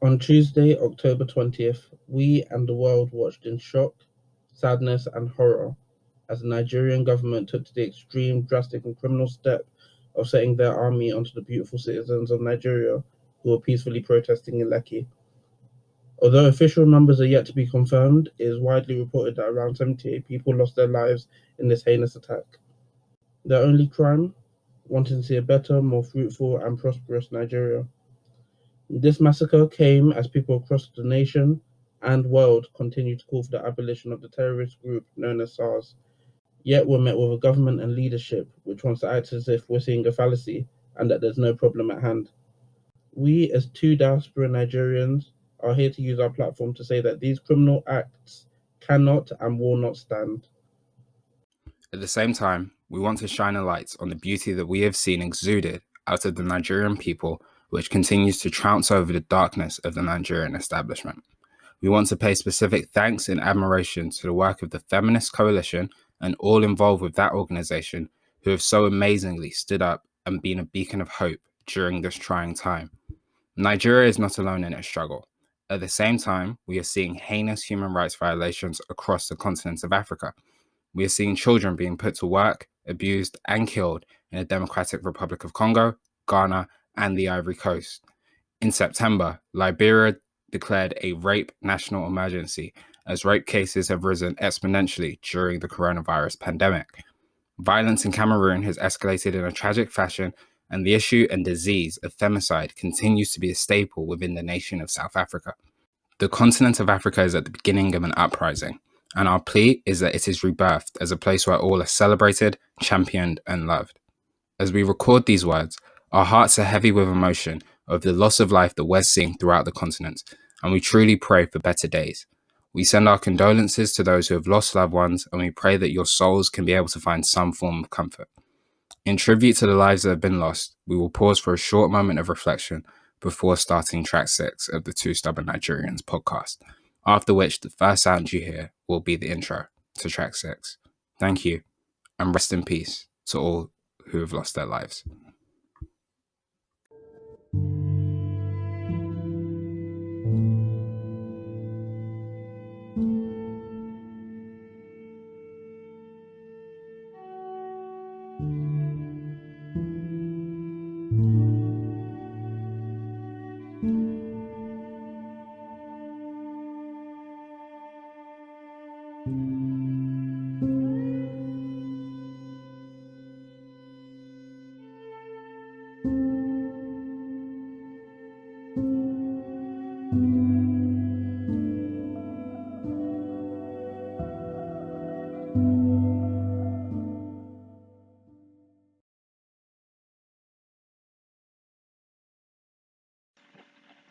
On Tuesday, October 20th, we and the world watched in shock, sadness, and horror as the Nigerian government took to the extreme, drastic, and criminal step of setting their army onto the beautiful citizens of Nigeria who were peacefully protesting in Lekki. Although official numbers are yet to be confirmed, it is widely reported that around 78 people lost their lives in this heinous attack. Their only crime? Wanting to see a better, more fruitful, and prosperous Nigeria. This massacre came as people across the nation and world continue to call for the abolition of the terrorist group known as SARS, yet we're met with a government and leadership which wants to act as if we're seeing a fallacy and that there's no problem at hand. We, as two diaspora Nigerians, are here to use our platform to say that these criminal acts cannot and will not stand. At the same time, we want to shine a light on the beauty that we have seen exuded out of the Nigerian people, which continues to trounce over the darkness of the Nigerian establishment. We want to pay specific thanks and admiration to the work of the Feminist Coalition and all involved with that organization who have so amazingly stood up and been a beacon of hope during this trying time. Nigeria is not alone in its struggle. At the same time, we are seeing heinous human rights violations across the continent of Africa. We are seeing children being put to work, abused, and killed in the Democratic Republic of Congo, Ghana, and the Ivory Coast. In September, Liberia declared a rape national emergency as rape cases have risen exponentially during the coronavirus pandemic. Violence in Cameroon has escalated in a tragic fashion, and the issue and disease of femicide continues to be a staple within the nation of South Africa. The continent of Africa is at the beginning of an uprising, and our plea is that it is rebirthed as a place where all are celebrated, championed, and loved. As we record these words, our hearts are heavy with emotion of the loss of life that we're seeing throughout the continent, and we truly pray for better days. We send our condolences to those who have lost loved ones, and we pray that your souls can be able to find some form of comfort. In tribute to the lives that have been lost, we will pause for a short moment of reflection before starting track 6 of the Two Stubborn Nigerians podcast, after which the first sound you hear will be the intro to track 6. Thank you, and rest in peace to all who have lost their lives.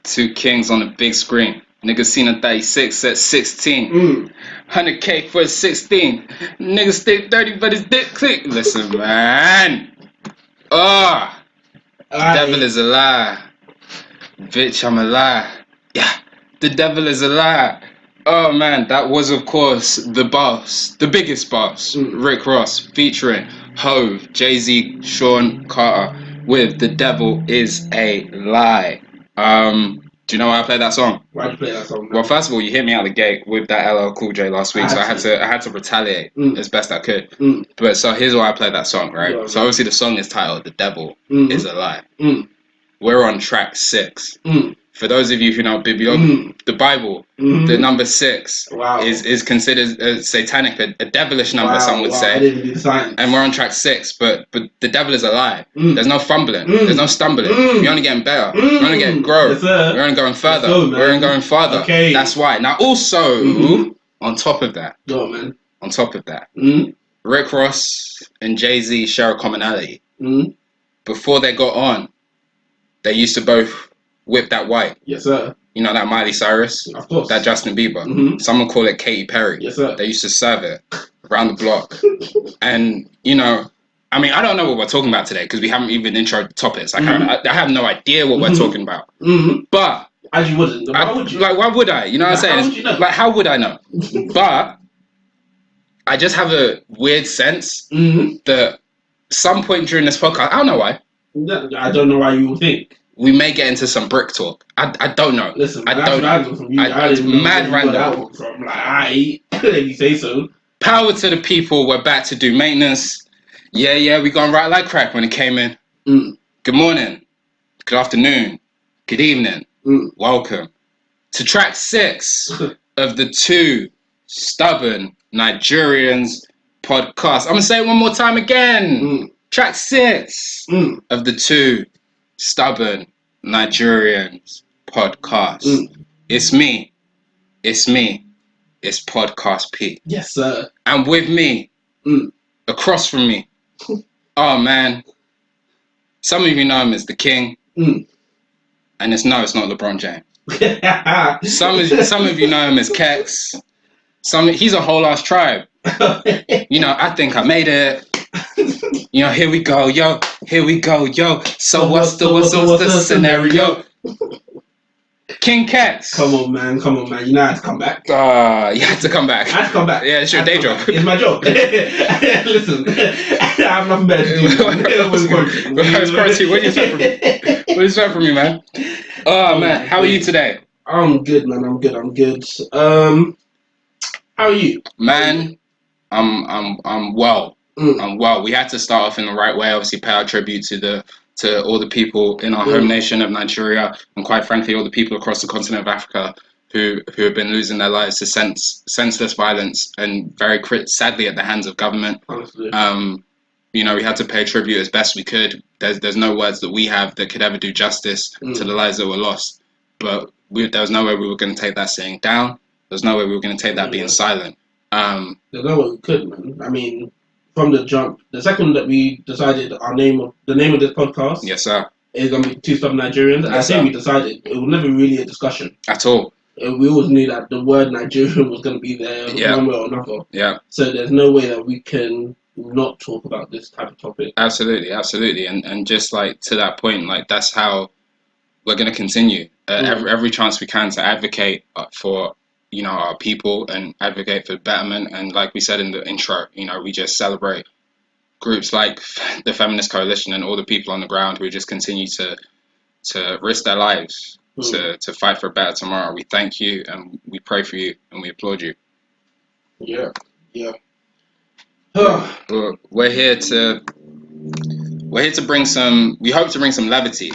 Two kings on the big screen. Niggas seen a 36 at 16. 100K for a 16. Niggas stay 30 but his dick click. Listen, man. The devil is a lie. Bitch, I'm a lie. Yeah, the devil is a lie. Oh man, that was of course the boss, the biggest boss, Rick Ross, featuring Hove, Jay-Z, Sean Carter with The Devil Is a Lie. Do you know why I played that song? Why'd you play that song? Well, first of all, you hit me out the gate with that LL Cool J last week, so I had to retaliate as best I could. But so here's why I played that song, right? Yeah, so obviously the song is titled "The Devil Is a Lie." We're on track 6. For those of you who know the Bible, the number 6 is considered satanic, a devilish number, some would say. I didn't do the science. And we're on track 6, but the devil is a lie. There's no fumbling. There's no stumbling. We're only getting better. We're only getting growth. Yes, we're only going further. We're only going farther. Okay. That's why. Now also, on top of that, Rick Ross and Jay-Z share a commonality. Before they got on, they used to both whip that white. Yes, sir. You know, that Miley Cyrus, Of course. that Justin Bieber. Some would call it Katy Perry. Yes, sir. They used to serve it around the block. And, you know, I mean, I don't know what we're talking about today because we haven't even introed the topics. I have no idea what we're talking about. But as you wouldn't. Why would you? Like, why would I? You know what I'm saying? How would you know? Like, how would I know? But I just have a weird sense that some point during this podcast, I don't know why. I don't know why you would think. we may get into some brick talk. I don't know. Listen, I man, don't that's random from you. I didn't know mad where you got that random. one from. Like, I you say so. Power to the people. We're back to do maintenance. Yeah, we gone right like crack when it came in. Good morning. Good afternoon. Good evening. Welcome to track 6 of the 2 Stubborn Nigerians podcast. I'm gonna say it one more time again. Track 6 of the 2 Stubborn Nigerians podcast. It's me. It's Podcast P. Yes, sir. And with me, across from me, oh man, some of you know him as the King, and it's not LeBron James. Some of you know him as Kex. He's a whole ass tribe. I think I made it. Here we go, yo. So what's the scenario? King Kex. Come on, man. You know I had to come back. You had to come back. I had to come back. Yeah, it's your day job. It's my job. Listen, I have nothing better to do. What's quarantine? What do you expect from me? What do you expect from me, man? Oh, man. How are you today? I'm good, man. I'm good. How are you? Man, I'm well. I'm well. We had to start off in the right way. Obviously, pay our tribute to all the people in our home nation of Nigeria, and quite frankly, all the people across the continent of Africa who have been losing their lives to senseless violence and very sadly at the hands of government. Honestly. We had to pay tribute as best we could. There's no words that we have that could ever do justice to the lives that were lost. But there was no way we were going to take that sitting down. There's no way we were going to take that being silent. There's no way we could, man. I mean, from the jump, the second that we decided the name of this podcast, yes, sir, is going to be 2 Stubborn Nigerians. Yes, I think we decided it was never really a discussion at all. We always knew that the word Nigerian was going to be there one way or another. Yeah. So there's no way that we can not talk about this type of topic. Absolutely. And just like to that point, like that's how we're going to continue every chance we can to advocate for our people and advocate for betterment. And like we said in the intro, we just celebrate groups like the Feminist Coalition and all the people on the ground who just continue to risk their lives to fight for a better tomorrow. We thank you and we pray for you and we applaud you. Yeah. We're here to bring some. We hope to bring some levity,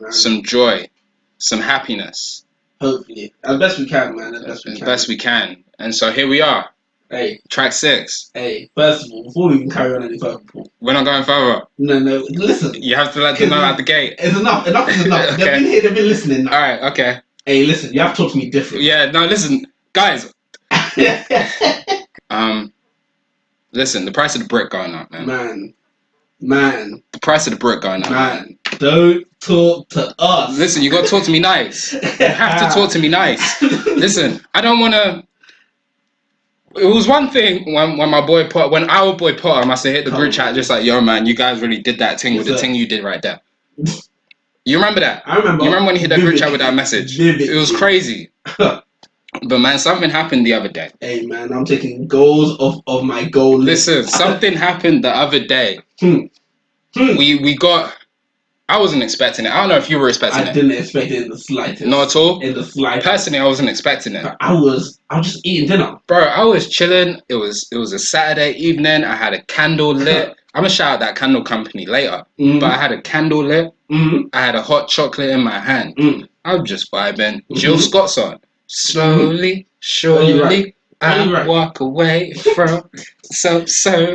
some joy, some happiness. Hopefully, as best we can, man. As best we can. And so here we are. Hey, track 6. Hey, first of all, before we even carry on any further, we're not going further. No. Listen, you have to let them know at the gate. It's enough. Enough is enough. Okay. They've been here. They've been listening now. All right. Okay. Hey, listen. You have to talk to me different. Yeah. No. Listen, guys. Listen. The price of the brick going up, man. Man. The price of the brick going up. Man. Don't talk to us. Listen, you got to talk to me nice. You have to talk to me nice. Listen, I don't want to. It was one thing when our boy Potter must have hit the group chat just like, yo, man, you guys really did that thing with the thing you did right there. You remember that? I remember. You remember when he hit that group chat with that message? It was crazy. But man, something happened the other day. Hey man, I'm taking goals off of my goal list. Listen, something happened the other day. We got. I wasn't expecting it. I don't know if you were expecting it. I didn't expect it in the slightest. Not at all? In the slightest. Personally, I wasn't expecting it. I was just eating dinner. Bro, I was chilling. It was a Saturday evening. I had a candle lit. I'm going to shout out that candle company later. But I had a candle lit. I had a hot chocolate in my hand. I was just vibing. Jill Scott's on. Slowly, surely, I walk away from... So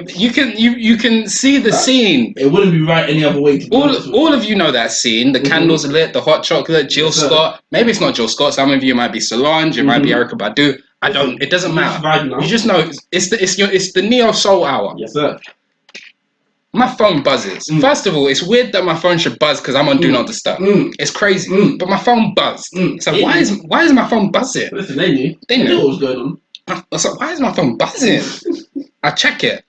you can see the scene. It wouldn't be right any other way. All of you know that scene. The candles are lit, the hot chocolate, Jill Scott. Maybe it's not Jill Scott. Some of you might be Solange. It might be Erykah Badu. I don't. It doesn't matter. You just know it's the neo soul hour. Yes, sir. My phone buzzes. First of all, it's weird that my phone should buzz because I'm on Do Not Disturb. It's crazy, but my phone buzzed. So why is my phone buzzing? Listen, they knew. They knew what was going on. I was like, why is my phone buzzing? I check it.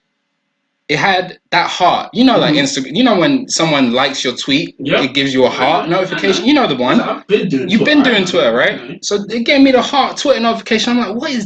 It had that heart. You know, like Instagram. You know when someone likes your tweet, it gives you a heart notification. You know the one. You've been doing Twitter, right? So it gave me the heart Twitter notification. I'm like,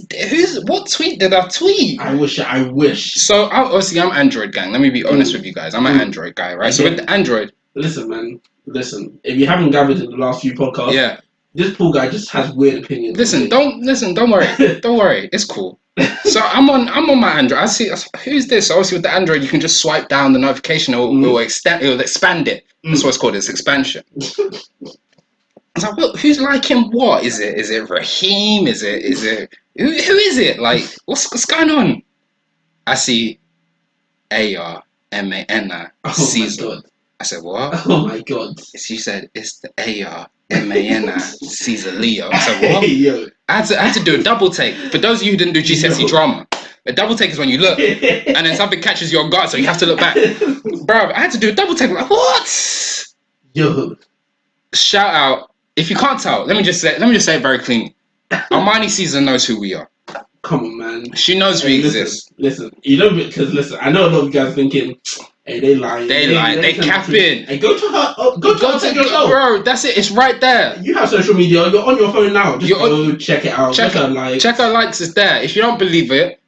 what tweet did I tweet? I wish. So obviously I'm Android gang. Let me be honest with you guys. I'm an Android guy, right? So with the Android. Listen, man. Listen, if you haven't gathered in the last few podcasts, this poor guy just has weird opinions. Don't worry, it's cool. So I'm on my Android. I see who's this. Obviously, with the Android, you can just swipe down the notification. It will expand it. That's what it's called. It's expansion. I was like, well, who's liking what? Is it Rahim? Is it who is it? Like, what's going on? I see ARMANI Caesar. God. I said, what? Oh my God. She said, it's the ARMANI Caesar Leo. I said, what? Hey, yo. I had to do a double take. For those of you who didn't do GCSE drama, a double take is when you look and then something catches you on guard, so you have to look back. Bro, I had to do a double take. I'm like, what? Yo. Shout out. If you can't tell, let me just say it very cleanly. Armani Caesar knows who we are. Come on, man. She knows we exist. Listen, you know, because listen, I know a lot of you guys thinking, hey, they lying. They capping. Hey, go to her. Go to yourself. Bro, that's it. It's right there. You have social media. You're on your phone now. Just go check it out. Check her likes. Check her likes. It's there. If you don't believe it,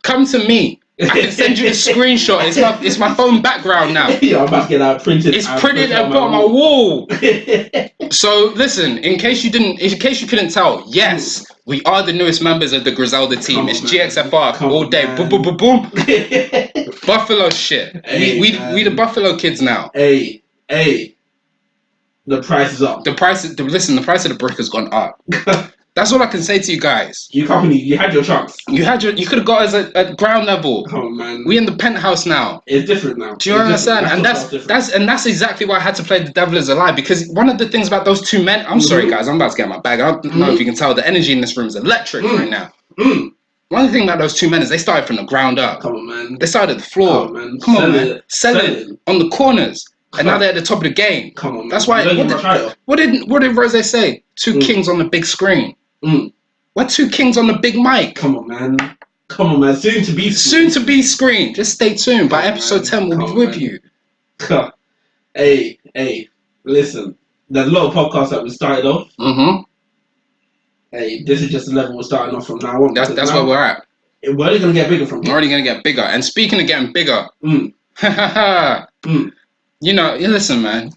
come to me. I can send you the screenshot. It's my phone background now. Yeah, I'm about to get that printed. It's printed and put on my wall. So listen, in case you couldn't tell, yes, we are the newest members of the Griselda team. It's GXFR all day. Boom, boom, boom, boom. Buffalo shit. Hey, we the Buffalo kids now. Hey. The price is up. The price of the brick has gone up. That's all I can say to you guys. You had your chance. You could have got us at ground level. Oh man. We in the penthouse now. It's different now. Do you understand? And that's exactly why I had to play The Devil Is Alive, because one of the things about those two men, I'm sorry guys, I'm about to get my bag. I don't know if you can tell, the energy in this room is electric right now. One of the things about those two men is they started from the ground up. Come on, man. They started at the floor. Come on, man. Selling on the corners. And now they're at the top of the game. Come on, man. That's why. What did Rose say? Two kings on the big screen. We're two kings on the big mic. Come on, man. Soon to be screen. Just stay tuned. By episode 10, we'll be with you. Hey, listen. There's a lot of podcasts that we started off. Hey, this is just the level we're starting off from now on. That's where we're at. We're only going to get bigger from here. We're only going to get bigger. And speaking of getting bigger, you know, listen, man.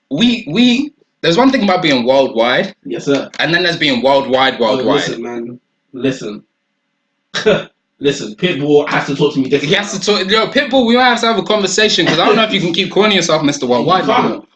There's one thing about being worldwide. Yes, sir. And then there's being worldwide. Listen, man. Listen. Listen, Pitbull has to talk to me differently. He has to talk. Yo, Pitbull, we might have to have a conversation, because I don't know if you can keep calling yourself Mr. Worldwide.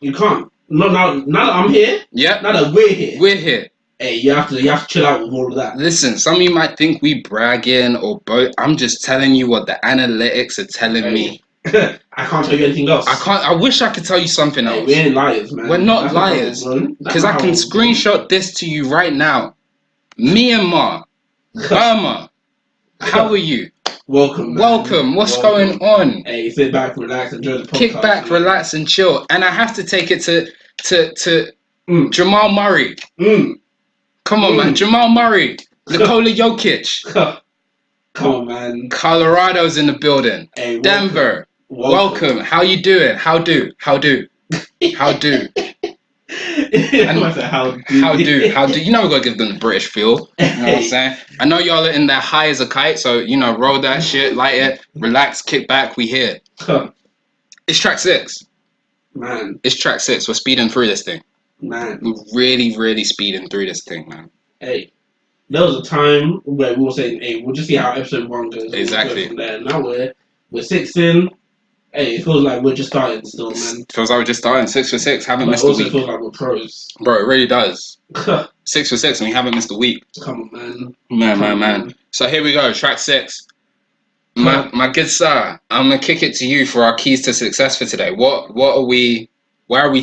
You can't. No, now that I'm here. Yeah. Now that we're here. We're here. Hey, you have to chill out with all of that. Listen, some of you might think we bragging or both. I'm just telling you what the analytics are telling me. I can't tell you anything else. I wish I could tell you something else. We ain't liars, man. We're not liars. Because I can screenshot this to you right now. Myanmar, Burma, how are you? Welcome, man. Welcome. What's going on? Hey, sit back, relax, enjoy the podcast. Kick back, relax, and chill. And I have to take it to Jamal Murray. Come on, man. Jamal Murray, Nikola Jokic. Come on, man. Colorado's in the building. Hey, Denver. Welcome. How you doing? How do? And how do? You know we gotta give them the British feel. You know what I'm saying? I know y'all are in there high as a kite, so you know, roll that shit, light it, relax, kick back. We here. It's track 6. Man. It's track 6. We're speeding through this thing. Man. We're really speeding through this thing, man. Hey. There was a time where we were saying, hey, we'll just see how episode 1 goes. Exactly. We'll go from there. Now we're 6 in. Hey, it feels like we're just starting still, man. Feels like we're just starting. 6 for 6. Haven't missed a week. It also feels like we're pros. Bro, it really does. 6 for 6 and we haven't missed a week. Come on, man. Man. So here we go. Track 6. My good sir, I'm gonna kick it to you for our keys to success for today. Where are we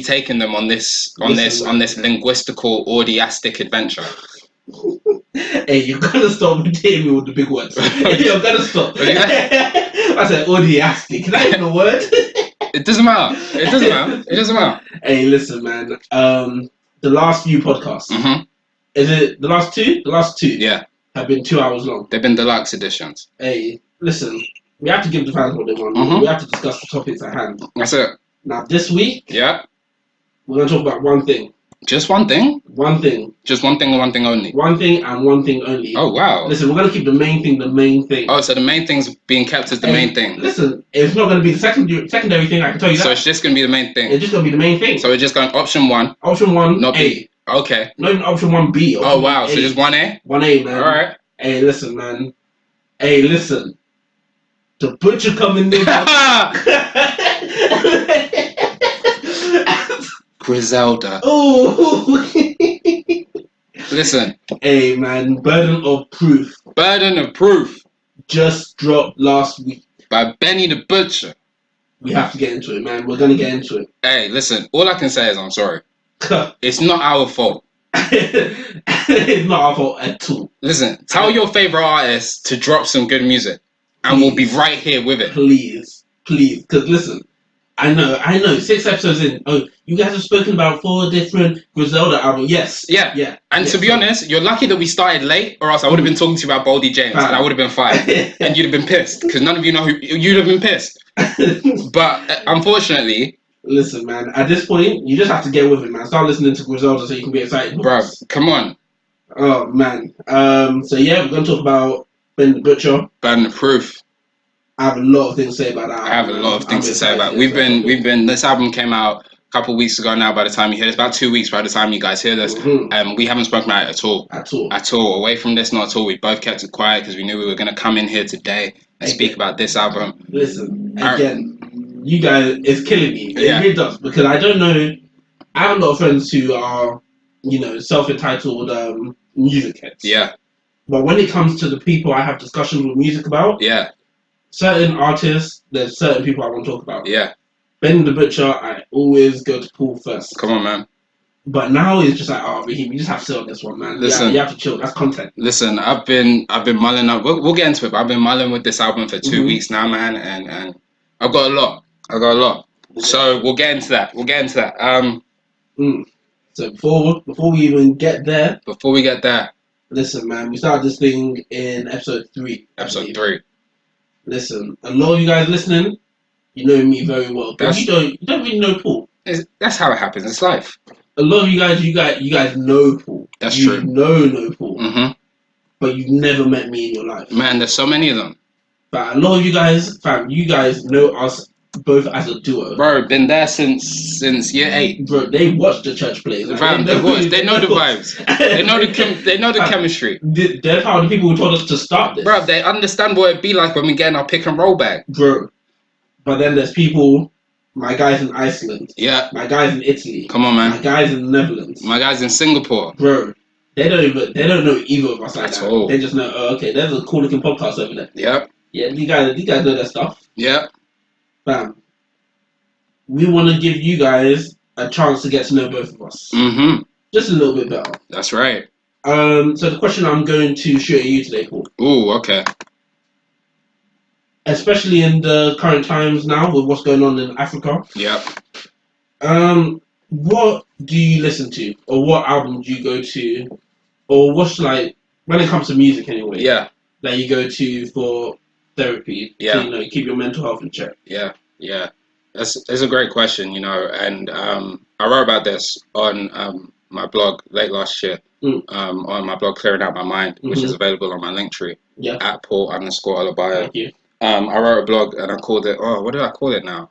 taking them on this linguistical audiastic adventure? Hey, you gotta stop hitting me with the big words. You gotta stop. I said audiastic. Is that even a word? It doesn't matter. It doesn't matter. Hey, listen, man. The last few podcasts. Is it the last 2? The last 2. Yeah. Have been 2 hours long. They've been deluxe editions. Hey, listen. We have to give the fans what they want. We have to discuss the topics at hand. That's it. Now this week. Yeah. We're gonna talk about one thing. Just one thing? One thing. Just one thing or one thing only? One thing and one thing only. Oh, wow. Listen, we're going to keep the main thing. Oh, so the main thing's being kept as the main thing. Listen, it's not going to be the secondary thing, I can tell you that. So it's just going to be the main thing? It's just going to be the main thing. So we're just going option 1? Option 1, not A. B. Okay. Not even option 1B. Oh, wow. So just 1A? 1A, man. Alright. Hey, listen, man. Hey, listen. The butcher coming in. Griselda. Oh. Listen. Hey, man. Burden of Proof. Burden of Proof. Just dropped last week. By Benny the Butcher. We have to get into it, man. We're going to get into it. Hey, listen. All I can say is I'm sorry. It's not our fault. It's not our fault at all. Listen, tell your favorite artist to drop some good music, and we'll be right here with it. Please, because listen, I know. 6 episodes in. Oh, you guys have spoken about 4 different Griselda albums. Yes. Yeah. And to be honest, you're lucky that we started late, or else I would have been talking to you about Boldy James, and I would have been fired, and you'd have been pissed, because none of you know who you'd have been pissed. But unfortunately. Listen, man, at this point, you just have to get with it, man. Start listening to Griselda so you can be excited. Bro, come on. Oh, man. So, yeah, we're going to talk about Ben the Butcher. Burden of Proof. I have a lot of things to say about that. I have a lot of things to say about it. This album came out a couple of weeks ago now by the time you hear this. About 2 weeks by the time you guys hear this. We haven't spoken about it at all. At all. Away from this, not at all. We both kept it quiet because we knew we were going to come in here today and speak about this album. Listen, again. You guys, it's killing me. It really does, because I don't know. I have a lot of friends who are, self-entitled music heads. Yeah. But when it comes to the people I have discussions with music about, certain artists, there's certain people I want to talk about. Yeah. Ben the Butcher, I always go to Paul first. Come on, man. But now it's just like, Rahim, you just have to sit on this one, man. Listen, you have to chill. That's content. Listen, I've been mulling up. We'll get into it, but I've been mulling with this album for 2 weeks now, man, and I've got a lot. So we'll get into that. So before we even get there. Listen, man, we started this thing in episode 3. Episode 3. Listen, a lot of you guys listening, you know me very well, but you don't really know Paul. That's how it happens. It's life. A lot of you guys know Paul. That's true. You know Paul. But you've never met me in your life. Man, there's so many of them. But a lot of you guys, you guys know us both as a duo. Bro, been there since year 8. Bro, they watch the church plays. Fam, they know the vibes. They know the chemistry. They're how the people who told us to start this. Bro, they understand what it'd be like when we get in our pick and roll bag. Bro. But then there's people, my guys in Iceland. Yeah. My guys in Italy. Come on, man. My guys in the Netherlands. My guys in Singapore. Bro. They don't know either of us like at that. All. They just know, okay, there's a cool looking podcast over there. Yep. Yeah, these guys know their stuff. Yep. Bam. We want to give you guys a chance to get to know both of us. Just a little bit better. That's right. So the question I'm going to shoot at you today, Paul. Ooh, okay. Especially in the current times now with what's going on in Africa. Yep. What do you listen to, or what album do you go to, or what's like when it comes to music anyway? Yeah. That you go to for therapy. Yeah. To, keep your mental health in check. Yeah. That's a great question, and I wrote about this on my blog late last year, on my blog Clearing Out My Mind, which is available on my Linktree at Paul_Aloha. Thank you. I wrote a blog and I called it, what did I call it now?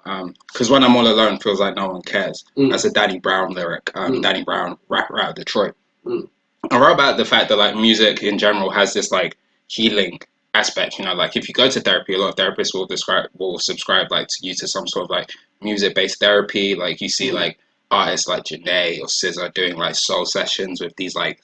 Because when I'm all alone, feels like no one cares. That's a Danny Brown lyric. Danny Brown, rapper out of Detroit. I wrote about the fact that like music in general has this like healing aspect, like if you go to therapy, a lot of therapists will subscribe like to you to some sort of like music-based therapy. Like you see like artists like Janae or SZA doing like soul sessions with these like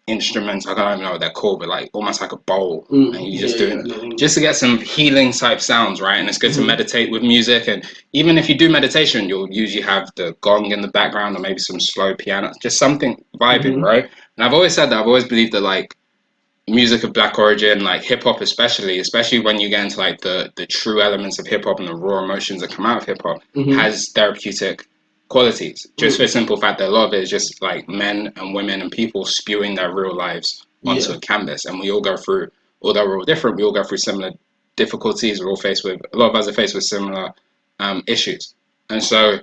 instruments. I don't even know what they're called, but like almost like a bowl, and you just doing it just to get some healing type sounds, right? And it's good to meditate with music. And even if you do meditation, you'll usually have the gong in the background or maybe some slow piano, just something vibing, right? And I've always said that, I've always believed that like music of black origin, like hip hop especially when you get into like the true elements of hip hop and the raw emotions that come out of hip hop, has therapeutic qualities, just for the simple fact that a lot of it is just like men and women and people spewing their real lives onto a canvas, and we all go through, although we're all different, we all go through similar difficulties. We're all a lot of us are faced with similar issues. And so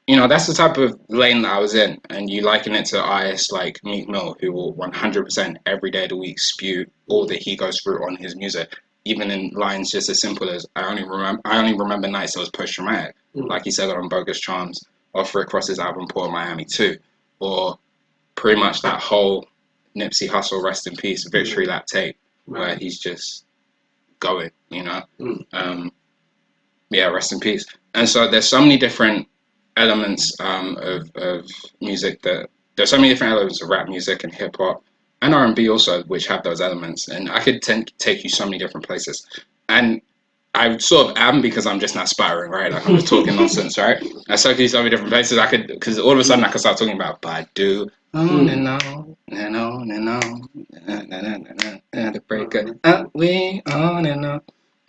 you know, that's the type of lane that I was in, and you liken it to artists like Meek Mill, who will 100% every day of the week spew all that he goes through on his music, even in lines just as simple as I only remember nights that was post traumatic, like he said on Bogus Charms, off Rick Ross's album Port Miami 2, or pretty much that whole Nipsey Hussle rest in peace victory lap tape, where he's just going, you know. Yeah, rest in peace. And so there's so many different elements of music that there's so many different elements of rap music and hip hop and R&B also, which have those elements. And I could take you so many different places. And I sort of am, because I'm just not spiraling, right? Like I'm just talking nonsense, right? I take you so many different places. I could, because all of a sudden I could start talking about Badu, on and on and on and on, and the breaker, we on and on.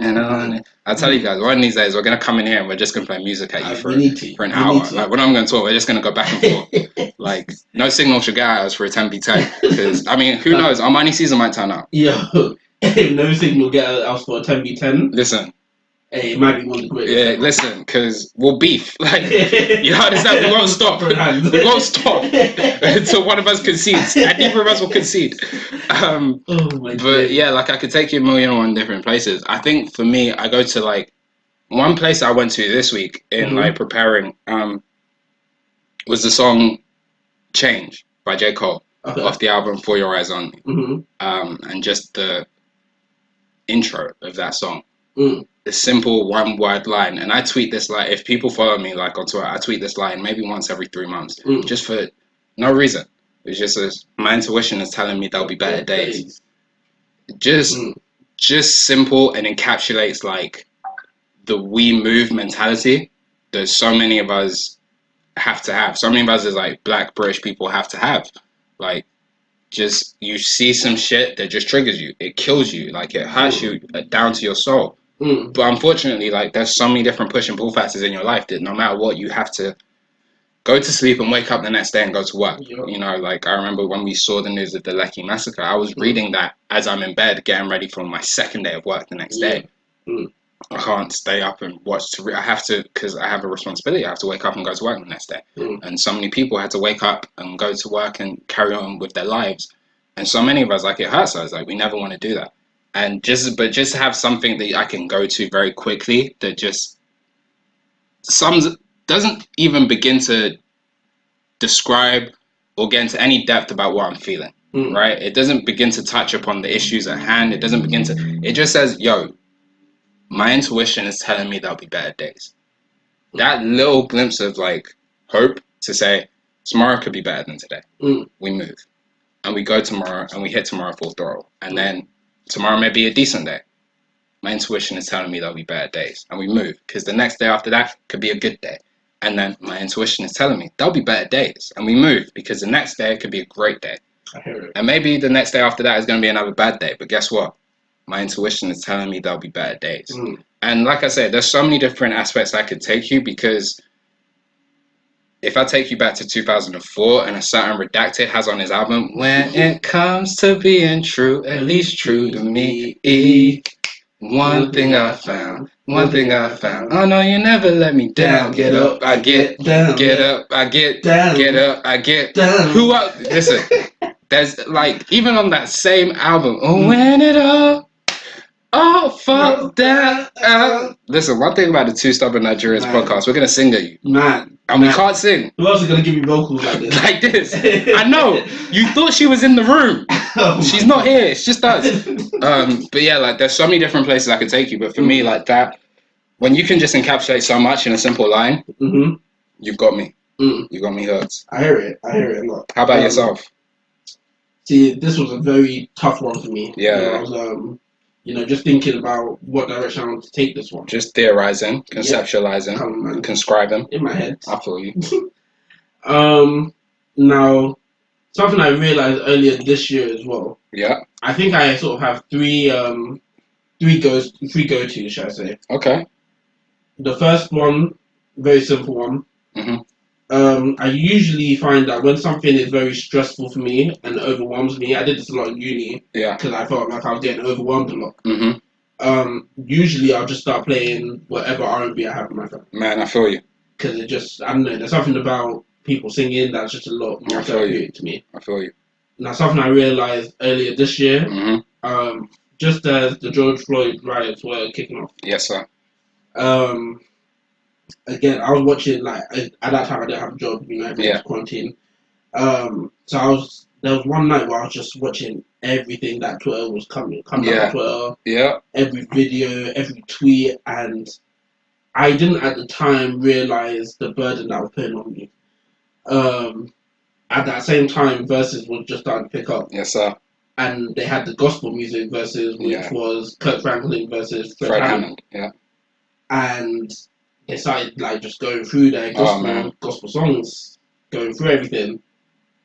And I'll tell you guys, one of these days we're gonna come in here and we're just gonna play music at you for an hour. Like we're not gonna talk, we're just gonna go back and forth. Like no signal should get at us for a 10v10. Because I mean, who knows? Our money season might turn up. Yo, no signal get at us for a 10v10. Listen. Hey, it might be one of the greatest. Yeah, listen, because we'll beef. Like, you understand? We won't stop. We won't stop until one of us concedes. And neither of us will concede. But yeah, like I could take you a million and one different places. I think for me, I go to like one place I went to this week in like preparing was the song Change by J. Cole off the album For Your Eyes Only. And just the intro of that song. The simple one word line, and I tweet this like, if people follow me like on Twitter, I tweet this line maybe once every 3 months, just for no reason. It's just as my intuition is telling me there'll be better days. Just simple, and encapsulates like the we move mentality that so many of us have to have. So many of us as like Black British people have to have. Like, just you see some shit that just triggers you, it kills you, like it hurts you down to your soul. But unfortunately, like there's so many different push and pull factors in your life that no matter what, you have to go to sleep and wake up the next day and go to work. You know, like I remember when we saw the news of the Lekki massacre, I was reading that as I'm in bed getting ready for my second day of work the next day. I can't stay up and watch. I have to, because I have a responsibility. I have to wake up and go to work the next day. And so many people had to wake up and go to work and carry on with their lives. And so many of us, like it hurts us. Like we never want to do that. And just have something that I can go to very quickly that just doesn't even begin to describe or get into any depth about what I'm feeling, right? It doesn't begin to touch upon the issues at hand. It doesn't begin to, it just says, yo, my intuition is telling me there'll be better days. That little glimpse of like hope to say, tomorrow could be better than today. We move. And we go tomorrow and we hit tomorrow full throttle. And then tomorrow may be a decent day. My intuition is telling me there'll be better days. And we move. Because the next day after that could be a good day. And then my intuition is telling me there'll be better days. And we move. Because the next day could be a great day. I hear it. And maybe the next day after that is going to be another bad day. But guess what? My intuition is telling me there'll be better days. And like I said, there's so many different aspects I could take you, because if I take you back to 2004 and a certain Redacted has on his album, when it comes to being true, at least true to me, one thing I found, oh no, you never let me down. Get up, I get down. Get up, I get down. Get up, I get down. Who up? Listen, there's like, even on that same album, when it all fall down. Listen, one thing about the Two Stubborn Nigerians podcast, we're going to sing at you. And we can't sing. Who else is going to give you vocals like this? Like this. I know. You thought she was in the room. She's not here. It's just us. But yeah, like there's so many different places I could take you. But for me, like that, when you can just encapsulate so much in a simple line, you've got me. You got me hooked. I hear it a lot. How about yourself? See, this was a very tough one for me. Yeah. I was, just thinking about what direction I want to take this one. Just theorizing, conceptualizing, conscribing. In my head. I feel you. Now, something I realized earlier this year as well. Yeah. I think I sort of have three go-tos, should I say. Okay. The first one, very simple one. I usually find that when something is very stressful for me and overwhelms me, I did this a lot in uni. Yeah. Because I felt like I was getting overwhelmed a lot. Usually I'll just start playing whatever R&B I have in my phone. Man, I feel you. because it just, I don't know, there's something about people singing that's just a lot more therapeutic to me. I feel you. Now, something I realized earlier this year, Mm-hmm. Just as the George Floyd riots were kicking off. Yes, sir. Again, I was watching, like, at that time I didn't have a job, you know, everyone was quarantined. So there was one night where I was just watching everything that Twitter was coming on Twitter. Yeah. Every video, every tweet, and I didn't at the time realize the burden that was putting on me. At that same time, verses was just starting to pick up. Yes, sir. And they had the gospel music verses, which was Kirk Franklin versus Fred Hammond. Yeah. And they started like just going through their gospel songs, going through everything.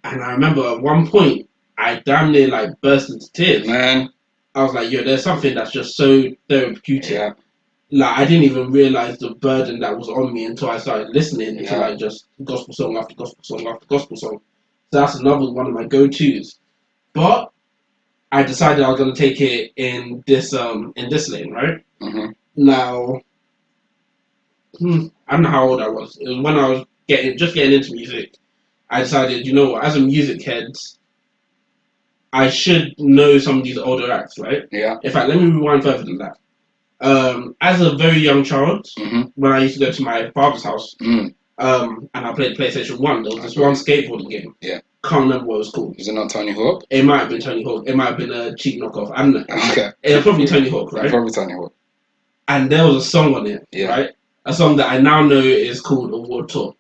And I remember at one point, I damn near like burst into tears. Man. I was like, yo, there's something that's just so therapeutic. Yeah. Like, I didn't even realize the burden that was on me until I started listening to like just gospel song after gospel song after gospel song. So that's another one of my go-tos. But I decided I was going to take it in this lane, right? Mm-hmm. Now, I don't know how old I was. It was when I was getting into music. I decided, you know what, as a music head, I should know some of these older acts, right? Yeah. In fact, let me rewind further than that. As a very young child, when I used to go to my father's house, and I played PlayStation 1, there was this one skateboarding game. Yeah. Can't remember what it was called. Is it not Tony Hawk? It might have been Tony Hawk. It might have been a cheap knockoff. I don't know. Okay. It was probably Tony Hawk, right? Probably Tony Hawk. And there was a song on it, right? A song that I now know is called Award Tour.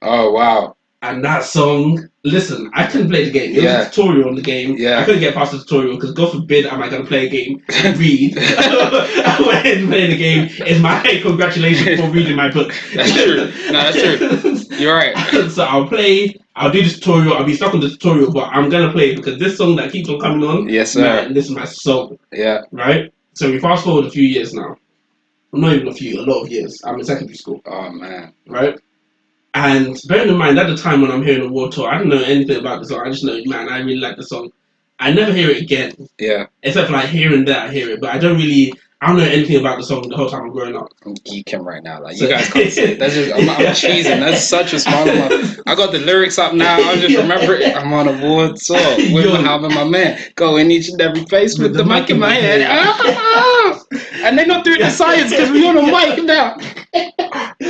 Oh, wow. And that song, listen, I couldn't play the game. It was a tutorial on the game. Yeah. I couldn't get past the tutorial because God forbid am I going to play a game and read. When playing the game is my congratulations for reading my book. That's true. No, that's true. You're right. So I'll do the tutorial, I'll be stuck on the tutorial, but I'm going to play it because this song that keeps on coming on, yes, sir. Man, this is my song. Yeah. Right? So we fast forward a few years now. Not even a lot of years. I'm in secondary school. Oh, man. Right? And bearing in mind, at the time when I'm hearing Award Tour, I don't know anything about the song. I just know, man, I really like the song. I never hear it again. Yeah. Except for like here and there, I hear it. But I don't know anything about the song the whole time I'm growing up. I'm geeking right now. Like, you guys can't see it. That's just, I'm cheesing. That's such a small amount. I got the lyrics up now. I just remember it. I'm on Award Tour with my man. Going each and every place with the mic in my head. And they're not doing the science because we're on a mic now.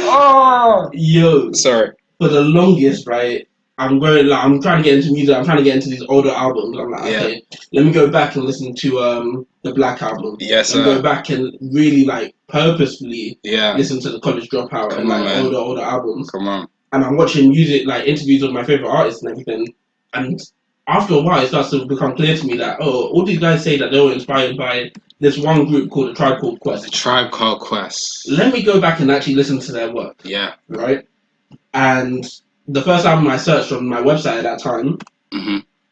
Oh, yo, sorry. For the longest, right? I'm trying to get into music. I'm trying to get into these older albums. I'm like, okay, let me go back and listen to the Black album. Yes, sir. And go back and really like purposefully listen to the College Dropout and like older albums. Come on. And I'm watching music like interviews of my favorite artists and everything. And after a while, it starts to become clear to me that all these guys say that they were inspired by this one group called The Tribe Called Quest. The Tribe Called Quest. Let me go back and actually listen to their work. Yeah. Right? And the first album I searched on my website at that time,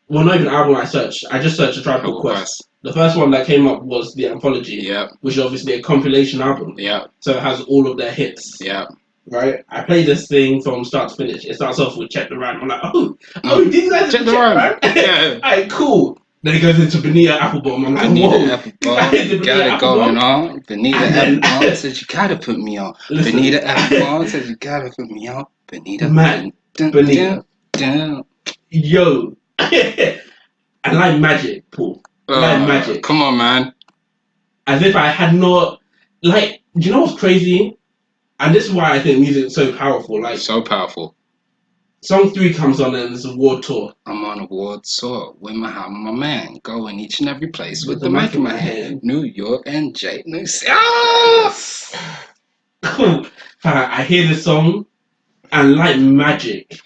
well, not even an album I searched, I just searched The Tribe Called Quest. The first one that came up was the Anthology, which is obviously a compilation album. Yeah. So it has all of their hits. Yeah. Right? I play this thing from start to finish. It starts off with Check the Rhyme. I'm like, these guys Check the Rhyme. Yeah. Alright, cool. Then it goes into Benita Applebomb. I'm like, Benita Applebomb, got it going on. Benita Applebomb says you gotta put me on. Benita Applebomb says you gotta put me on. Benita. Man, Benita. Yo. I like magic, Paul. I like magic. Come on, man. As if I had not... Like, do you know what's crazy? And this is why I think music is so powerful. Like, so powerful. Song 3 comes on and it's Award Tour. I'm on Award Tour with my man, going each and every place with the mic in my hand. New York and J. Cool. I hear this song and like magic,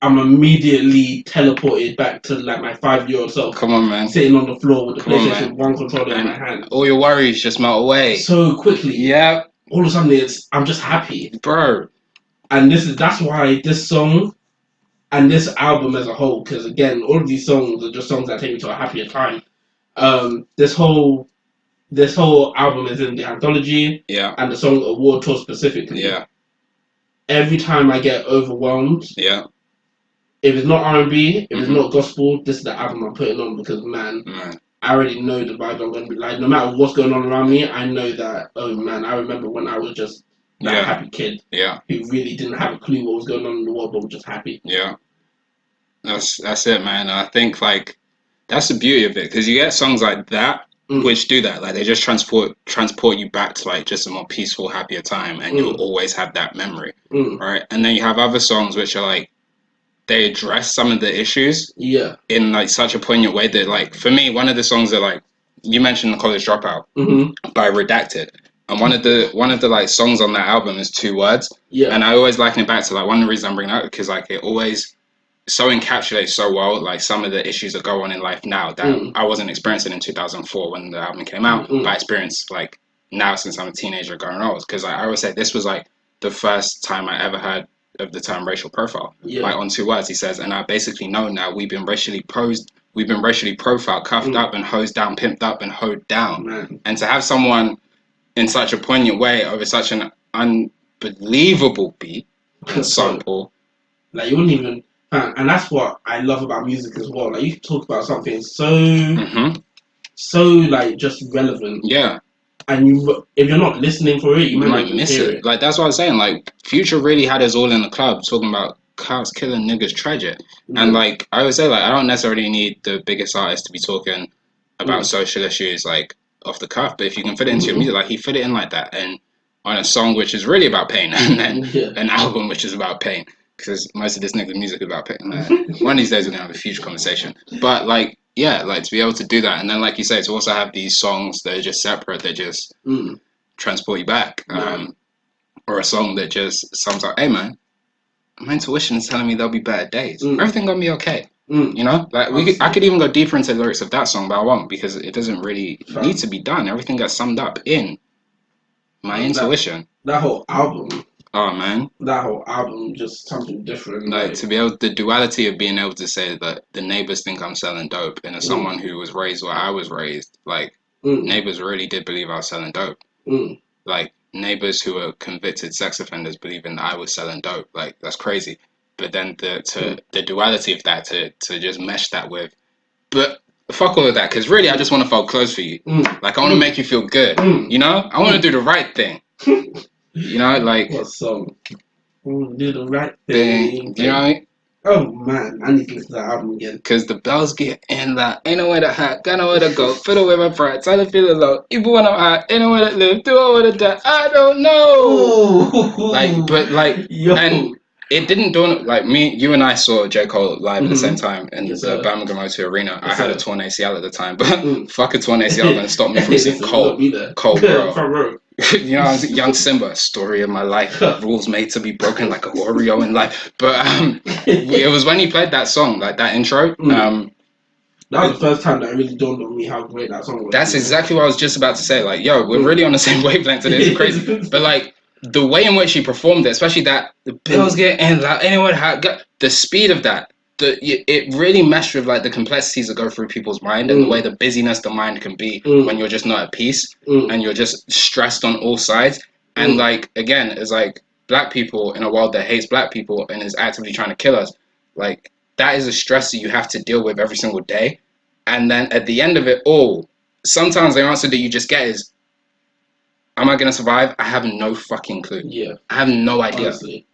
I'm immediately teleported back to like my 5-year-old self. Come on, man. Sitting on the floor with the PlayStation 1 controller in my hand. All your worries just melt away. So quickly. Yeah. All of a sudden I'm just happy. Bro. And that's why this song and this album as a whole, because again, all of these songs are just songs that take me to a happier time. This whole album is in the Anthology, and the song Award Tour specifically. Yeah. Every time I get overwhelmed, if it's not R&B, if it's not gospel, this is the album I'm putting on because man, I already know the vibe I'm going to be like. No matter what's going on around me, I know that. Oh man, I remember when I was just that happy kid Yeah. who really didn't have a clue what was going on in the world, but was just happy. Yeah. That's it, man. I think like that's the beauty of it, because you get songs like that which do that. Like they just transport you back to like just a more peaceful, happier time, and you'll always have that memory, right? And then you have other songs which are like they address some of the issues in like such a poignant way that, like, for me, one of the songs that, like, you mentioned, The College Dropout by Redacted, and one of the like songs on that album is 2 words, and I always liken it back to like one of the reasons I'm bringing it up, because like it always so encapsulates so well like some of the issues that go on in life now that I wasn't experiencing in 2004 when the album came out, but I experienced like now since I'm a teenager going old, because I always say this was like the first time I ever heard of the term racial profile. Like on 2 words he says, and I basically know now we've been racially profiled, cuffed up and hosed down, pimped up and hoed down. And to have someone in such a poignant way over such an unbelievable beat and sample, like you wouldn't even, and that's what I love about music as well. Like you talk about something so so like just relevant, and you, if you're not listening for it, you might miss it. Like that's what I was saying. Like Future really had us all in the club talking about cops killing niggas tragic, and like I always say, like I don't necessarily need the biggest artist to be talking about social issues like off the cuff, but if you can fit it into your music, like he fit it in like that, and on a song which is really about pain, and then an album which is about pain, because most of this nigga's music is about pain. One of these days we're gonna have a huge conversation, but like like to be able to do that, and then like you say, to also have these songs that are just separate, that just transport you back, or a song that just sums up, hey man, my intuition is telling me there'll be better days. Everything gonna be okay. You know, like I could even go deeper into the lyrics of that song, but I won't, because it doesn't really need to be done. Everything gets summed up in my intuition. That whole album. Oh man, that whole album just something different. Like to be able, the duality of being able to say that the neighbors think I'm selling dope, and as someone who was raised where I was raised, like neighbors really did believe I was selling dope. Like neighbors who were convicted sex offenders believing that I was selling dope. Like that's crazy. But then the duality of that, to just mesh that with, but fuck all of that, because really I just want to fold clothes for you. Like I want to make you feel good. You know, I want to do the right thing. You know, like what song? Do the right thing. You know what I mean? Oh man, I need to listen to that album again. Cause the bells get in that. Ain't nowhere to hide, got nowhere to go. Fiddle with my pride, time to feel alone. Even when I'm high, ain't nowhere to live. Do I want to die? I don't know. Like, but like, and it didn't dawn, like you and I saw J. Cole live at the same time in the Birmingham O2 Arena. I had a torn ACL at the time, but fuck a torn ACL gonna stop me from seeing Cole, bro. You know, I was young Simba, story of my life, rules made to be broken like a Oreo in life. But it was when he played that song, like that intro. That was the first time that it really dawned on me how great that song was. That's exactly what I was just about to say. Like, yo, we're really on the same wavelength today. It's crazy. But like the way in which he performed it, especially that the bills get in, like anyone the speed of that. It really meshed with like the complexities that go through people's mind, and the way the busyness the mind can be when you're just not at peace and you're just stressed on all sides. And like again, it's like black people in a world that hates black people and is actively trying to kill us. Like that is a stress that you have to deal with every single day. And then at the end of it all, sometimes the answer that you just get is, am I gonna survive? I have no fucking clue. I have no idea. Honestly.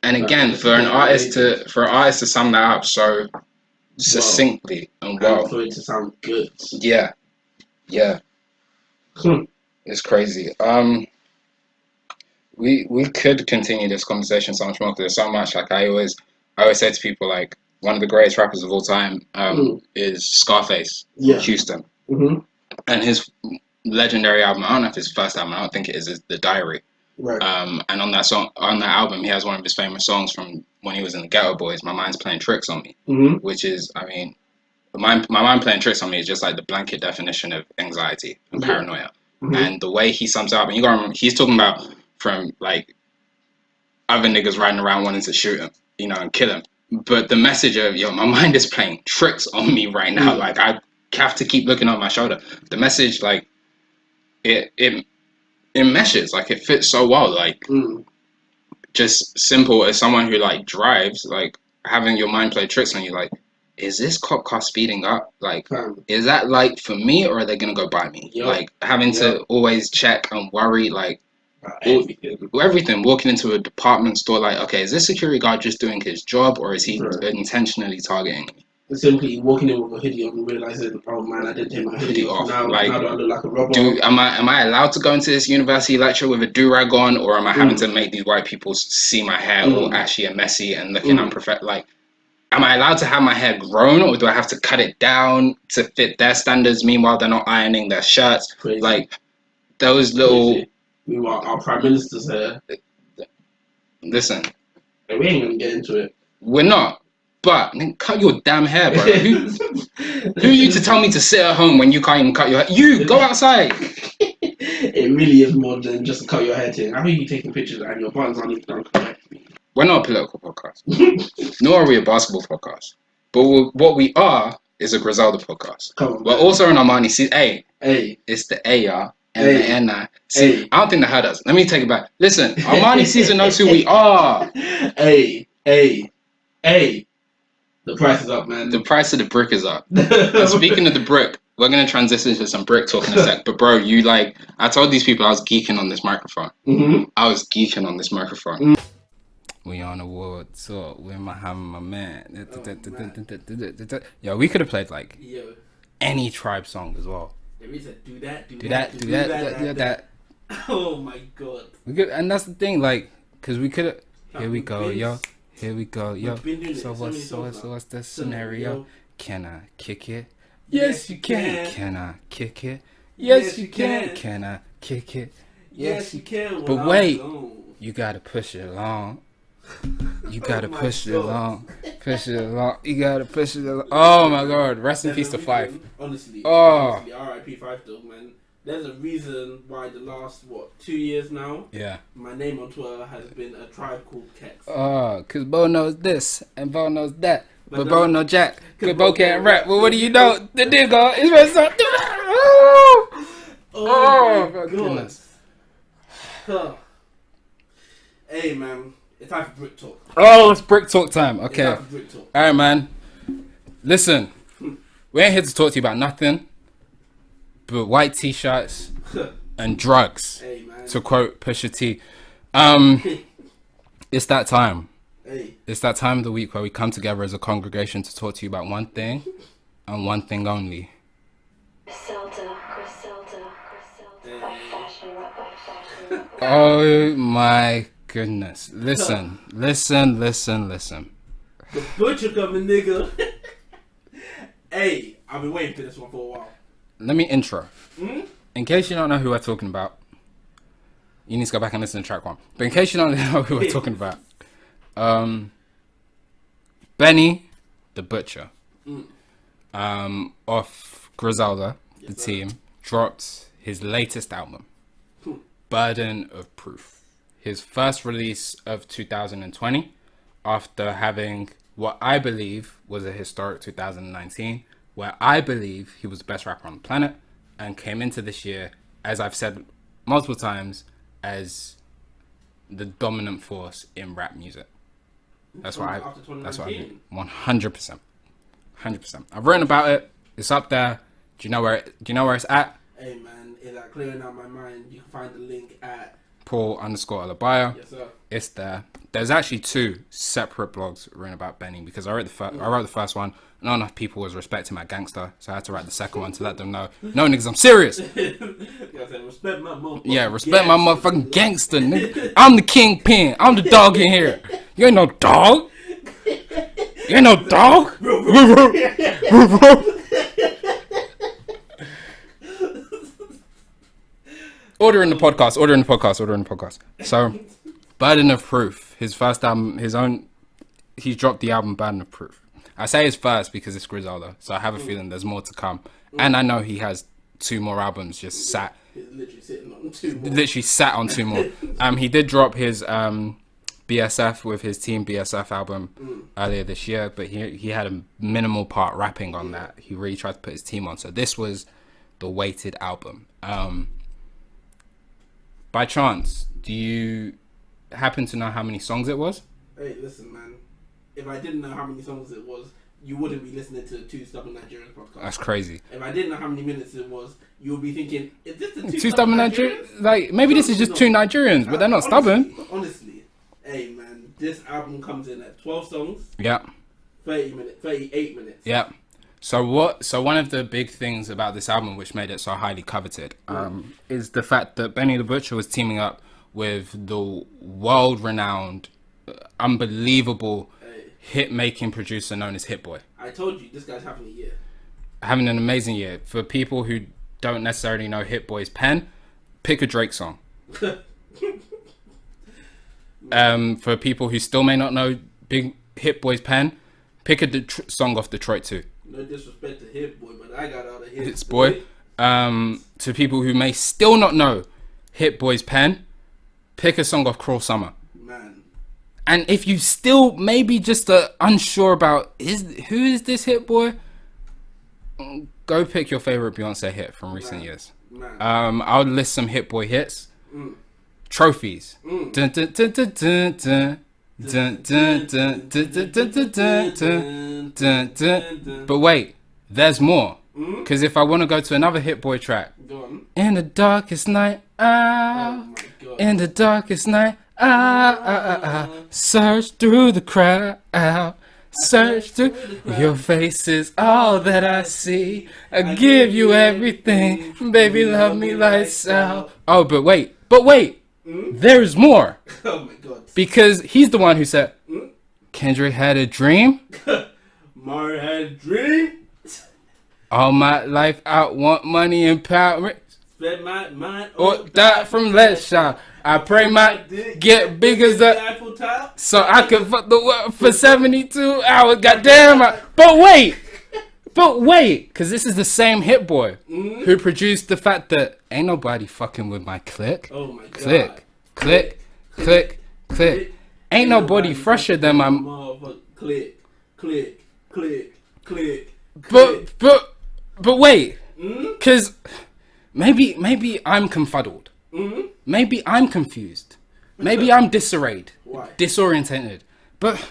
And again, for an artist to sum that up so succinctly and well, for it to sound good, it's crazy. We could continue this conversation so much more, because there's so much. Like I always say to people, like one of the greatest rappers of all time is Scarface, Houston, and his legendary album. I don't know if his first album. I don't think it is The Diary. Right. And on that album, he has one of his famous songs from when he was in the Ghetto Boys, My Mind's Playing Tricks on Me, which is, I mean, my mind playing tricks on me is just like the blanket definition of anxiety and paranoia. And the way he sums it up, and you gotta remember, he's talking about from like other niggas riding around wanting to shoot him, you know, and kill him. But the message of, yo, my mind is playing tricks on me right now. Like I have to keep looking over my shoulder. The message, like, it meshes, like it fits so well, like just simple as someone who like drives, like having your mind play tricks on you, like, is this cop car speeding up? Like, is that like for me, or are they gonna go by me? Like having to always check and worry, like Everything. Walking into a department store, like, okay, is this security guard just doing his job, or is he Right. intentionally targeting me? Simply walking in with a hoodie on and realizing, oh man, I didn't take my hoodie off. Now do I look like a robber? Am I allowed to go into this university lecture with a do-rag on, or am I having to make these white people see my hair all ashy and messy and looking unprofessional? Like, am I allowed to have my hair grown, or do I have to cut it down to fit their standards? Meanwhile, they're not ironing their shirts. Crazy. Like, those little... Meanwhile, our Prime Minister's hair. Listen. We ain't gonna get into it. We're not. But cut your damn hair, bro. Who are you to tell me to sit at home when you can't even cut your hair? You, go outside. It really is more than just a cut your hair thing. I think you taking pictures and your buttons aren't even done correctly. We're not a political podcast. Nor are we a basketball podcast. But what we are is a Griselda podcast. Come on, we're also an Armani season. Hey. It's the AR and the NI. See, I don't think they heard us. Let me take it back. Listen, Armani season knows who we are. Hey. The price is up, man. The price of the brick is up. And speaking of the brick, we're going to transition to some brick talk in a sec. But bro, I told these people I was geeking on this microphone. I was geeking on this microphone. We on a world tour with my man. Yo, we could have played like any tribe song as well. We said do that. Oh my god. We could, and that's the thing, like, because we could have. Here we go, yo. So what's the scenario? Can I kick it? Yes, you can. Can I kick it? Yes, you can. Can I kick it? Yes, you can. But wait, you gotta push it along. You gotta push it along. Push it along. You gotta push it along. Oh my god. Rest in peace to Fife. Honestly, R.I.P. Fife Dog, man. There's a reason why the last, 2 years now? Yeah. My name on Twitter has been a tribe called Kex. Cause Bo knows this and Bo knows that. But Bo knows Jack. Cause Bo can't rap. Well, what do you know? The nigga is what's up. Oh my goodness. Hey, man. It's time for brick talk. Oh, it's brick talk time. Okay. It's time for brick talk. All right, man. Listen, we ain't here to talk to you about nothing but white t-shirts and drugs. Hey, man. To quote Pusha T. It's that time. Hey. It's that time of the week where we come together as a congregation to talk to you about one thing and one thing only. Griselda. Oh my goodness. Listen. The butcher coming, nigga. Hey, I've been waiting for this one for a while. Let me intro. In case you don't know who we're talking about, you need to go back and listen to track one. But in case you don't know who we're talking about, Benny the Butcher, of Griselda, the team, dropped his latest album, Burden of Proof. His first release of 2020, after having what I believe was a historic 2019, where I believe he was the best rapper on the planet, and came into this year, as I've said multiple times, as the dominant force in rap music. That's why I mean. 100%. I've written about it. It's up there. Do you know where it's at? Hey man, is that clearing out my mind? You can find the link at Paul_Alabaya. Yes, sir. It's there. There's actually 2 separate blogs written about Benny, because I wrote the first one. Not enough people was respecting my gangster, so I had to write the second one to let them know. No, niggas, I'm serious. Respect my motherfucking respect my motherfucking gangster, nigga. I'm the kingpin. I'm the dog in here. You ain't no dog. You ain't no dog. Order in the podcast. So, Burden of Proof, his first album, he's dropped the album Burden of Proof. I say his first because it's Griselda, so I have a feeling there's more to come. And I know he has 2 more albums just sat. He's literally sitting on 2 more. Literally sat on 2 more. He did drop his BSF with his Team BSF album earlier this year, but he had a minimal part rapping on that. He really tried to put his team on. So this was the weighted album. By chance, do you happen to know how many songs it was? Hey, listen, man. If I didn't know how many songs it was, you wouldn't be listening to Two Stubborn Nigerians podcast. That's crazy. If I didn't know how many minutes it was, you would be thinking, is this the Two stubborn Nigerians? Like, maybe this is just two Nigerians, but they're not stubborn. Honestly, hey man, this album comes in at 12 songs. Yeah. 38 minutes. Yeah. So one of the big things about this album, which made it so highly coveted, is the fact that Benny the Butcher was teaming up with the world-renowned, unbelievable hit-making producer known as Hit Boy. I told you, this guy's having a year. Having an amazing year. For people who don't necessarily know Hit Boy's pen, pick a Drake song. For people who still may not know Big Hit Boy's pen, pick a song off Detroit 2. No disrespect to Hit Boy, but I got out of Hit Boy. To people who may still not know Hit Boy's pen, pick a song off Cruel Summer. Man. And if you still maybe just unsure about who is this Hit Boy, go pick your favorite Beyonce hit from recent years. I'll list some Hit Boy hits. Trophies. Dun, dun, dun, dun, dun, dun. Dun, dun, dun, dun, dun, dun, dun, dun, dun, dun. But wait, there's more. Because if I want to go to another Hit Boy track, go on. In the darkest night, in the darkest night, search through the crowd, search through your face is all that I see. I give you everything, baby, love me lights out. Oh, but wait, there's more. Oh my god. Because he's the one who said, Kendrick had a dream. Mar had a dream. All my life I want money and power. Spend my mind or die from Let's Shine. I pray my get big as the Eiffel Tower, so I can fuck the world for 72 hours. Goddamn. But wait, because this is the same Hit Boy who produced the fact that ain't nobody fucking with my click. Oh my god. Click, click, click, click. Ain't nobody fresher than my motherfucker. Click, click, click, click. But wait, because maybe I'm confuddled. Maybe I'm confused. Maybe I'm disarrayed. Why? Disorientated. But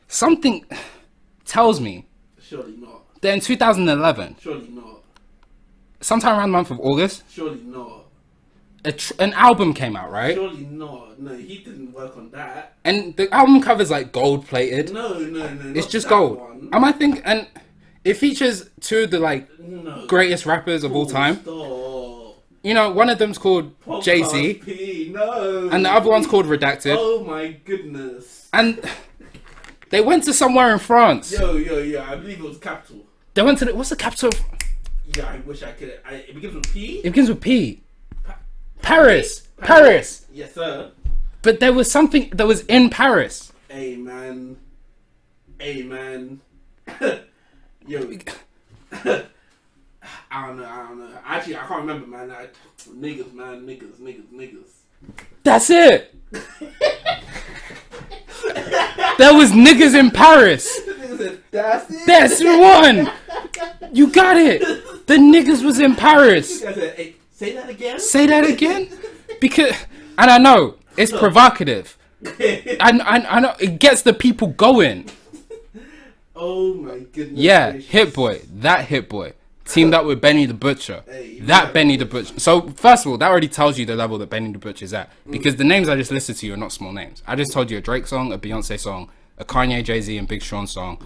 something tells me surely not. That in 2011, surely not. Sometime around the month of August, surely not. An album came out, right? Surely not. No, he didn't work on that. And the album cover's like gold plated. No. It's just gold. One. Am I think? And it features two of the greatest rappers of all time. Stop. You know, one of them's called Jay-Z. No. And the other one's called Redacted. Oh my goodness. And they went to somewhere in France. Yo. I believe it was capital. They went to what's the capital? Yeah, I wish I could. It begins with P. It begins with P. Paris. Yes, sir. But there was something that was in Paris. Hey, man. Yo. I don't know. Actually, I can't remember, man. Niggas. That's it. There was niggas in Paris. That's it. That's one. You got it. The niggas was in Paris. Hey, say that again. Say that again. Because, and I know it's provocative. I know it gets the people going. Oh my goodness. Yeah, gracious. Hit Boy. That Hit Boy teamed up with Benny the Butcher. Hey, Benny the Butcher. So first of all, that already tells you the level that Benny the Butcher's at. Because the names I just listed to you are not small names. I just told you a Drake song, a Beyonce song, a Kanye, Jay-Z, and Big Sean song,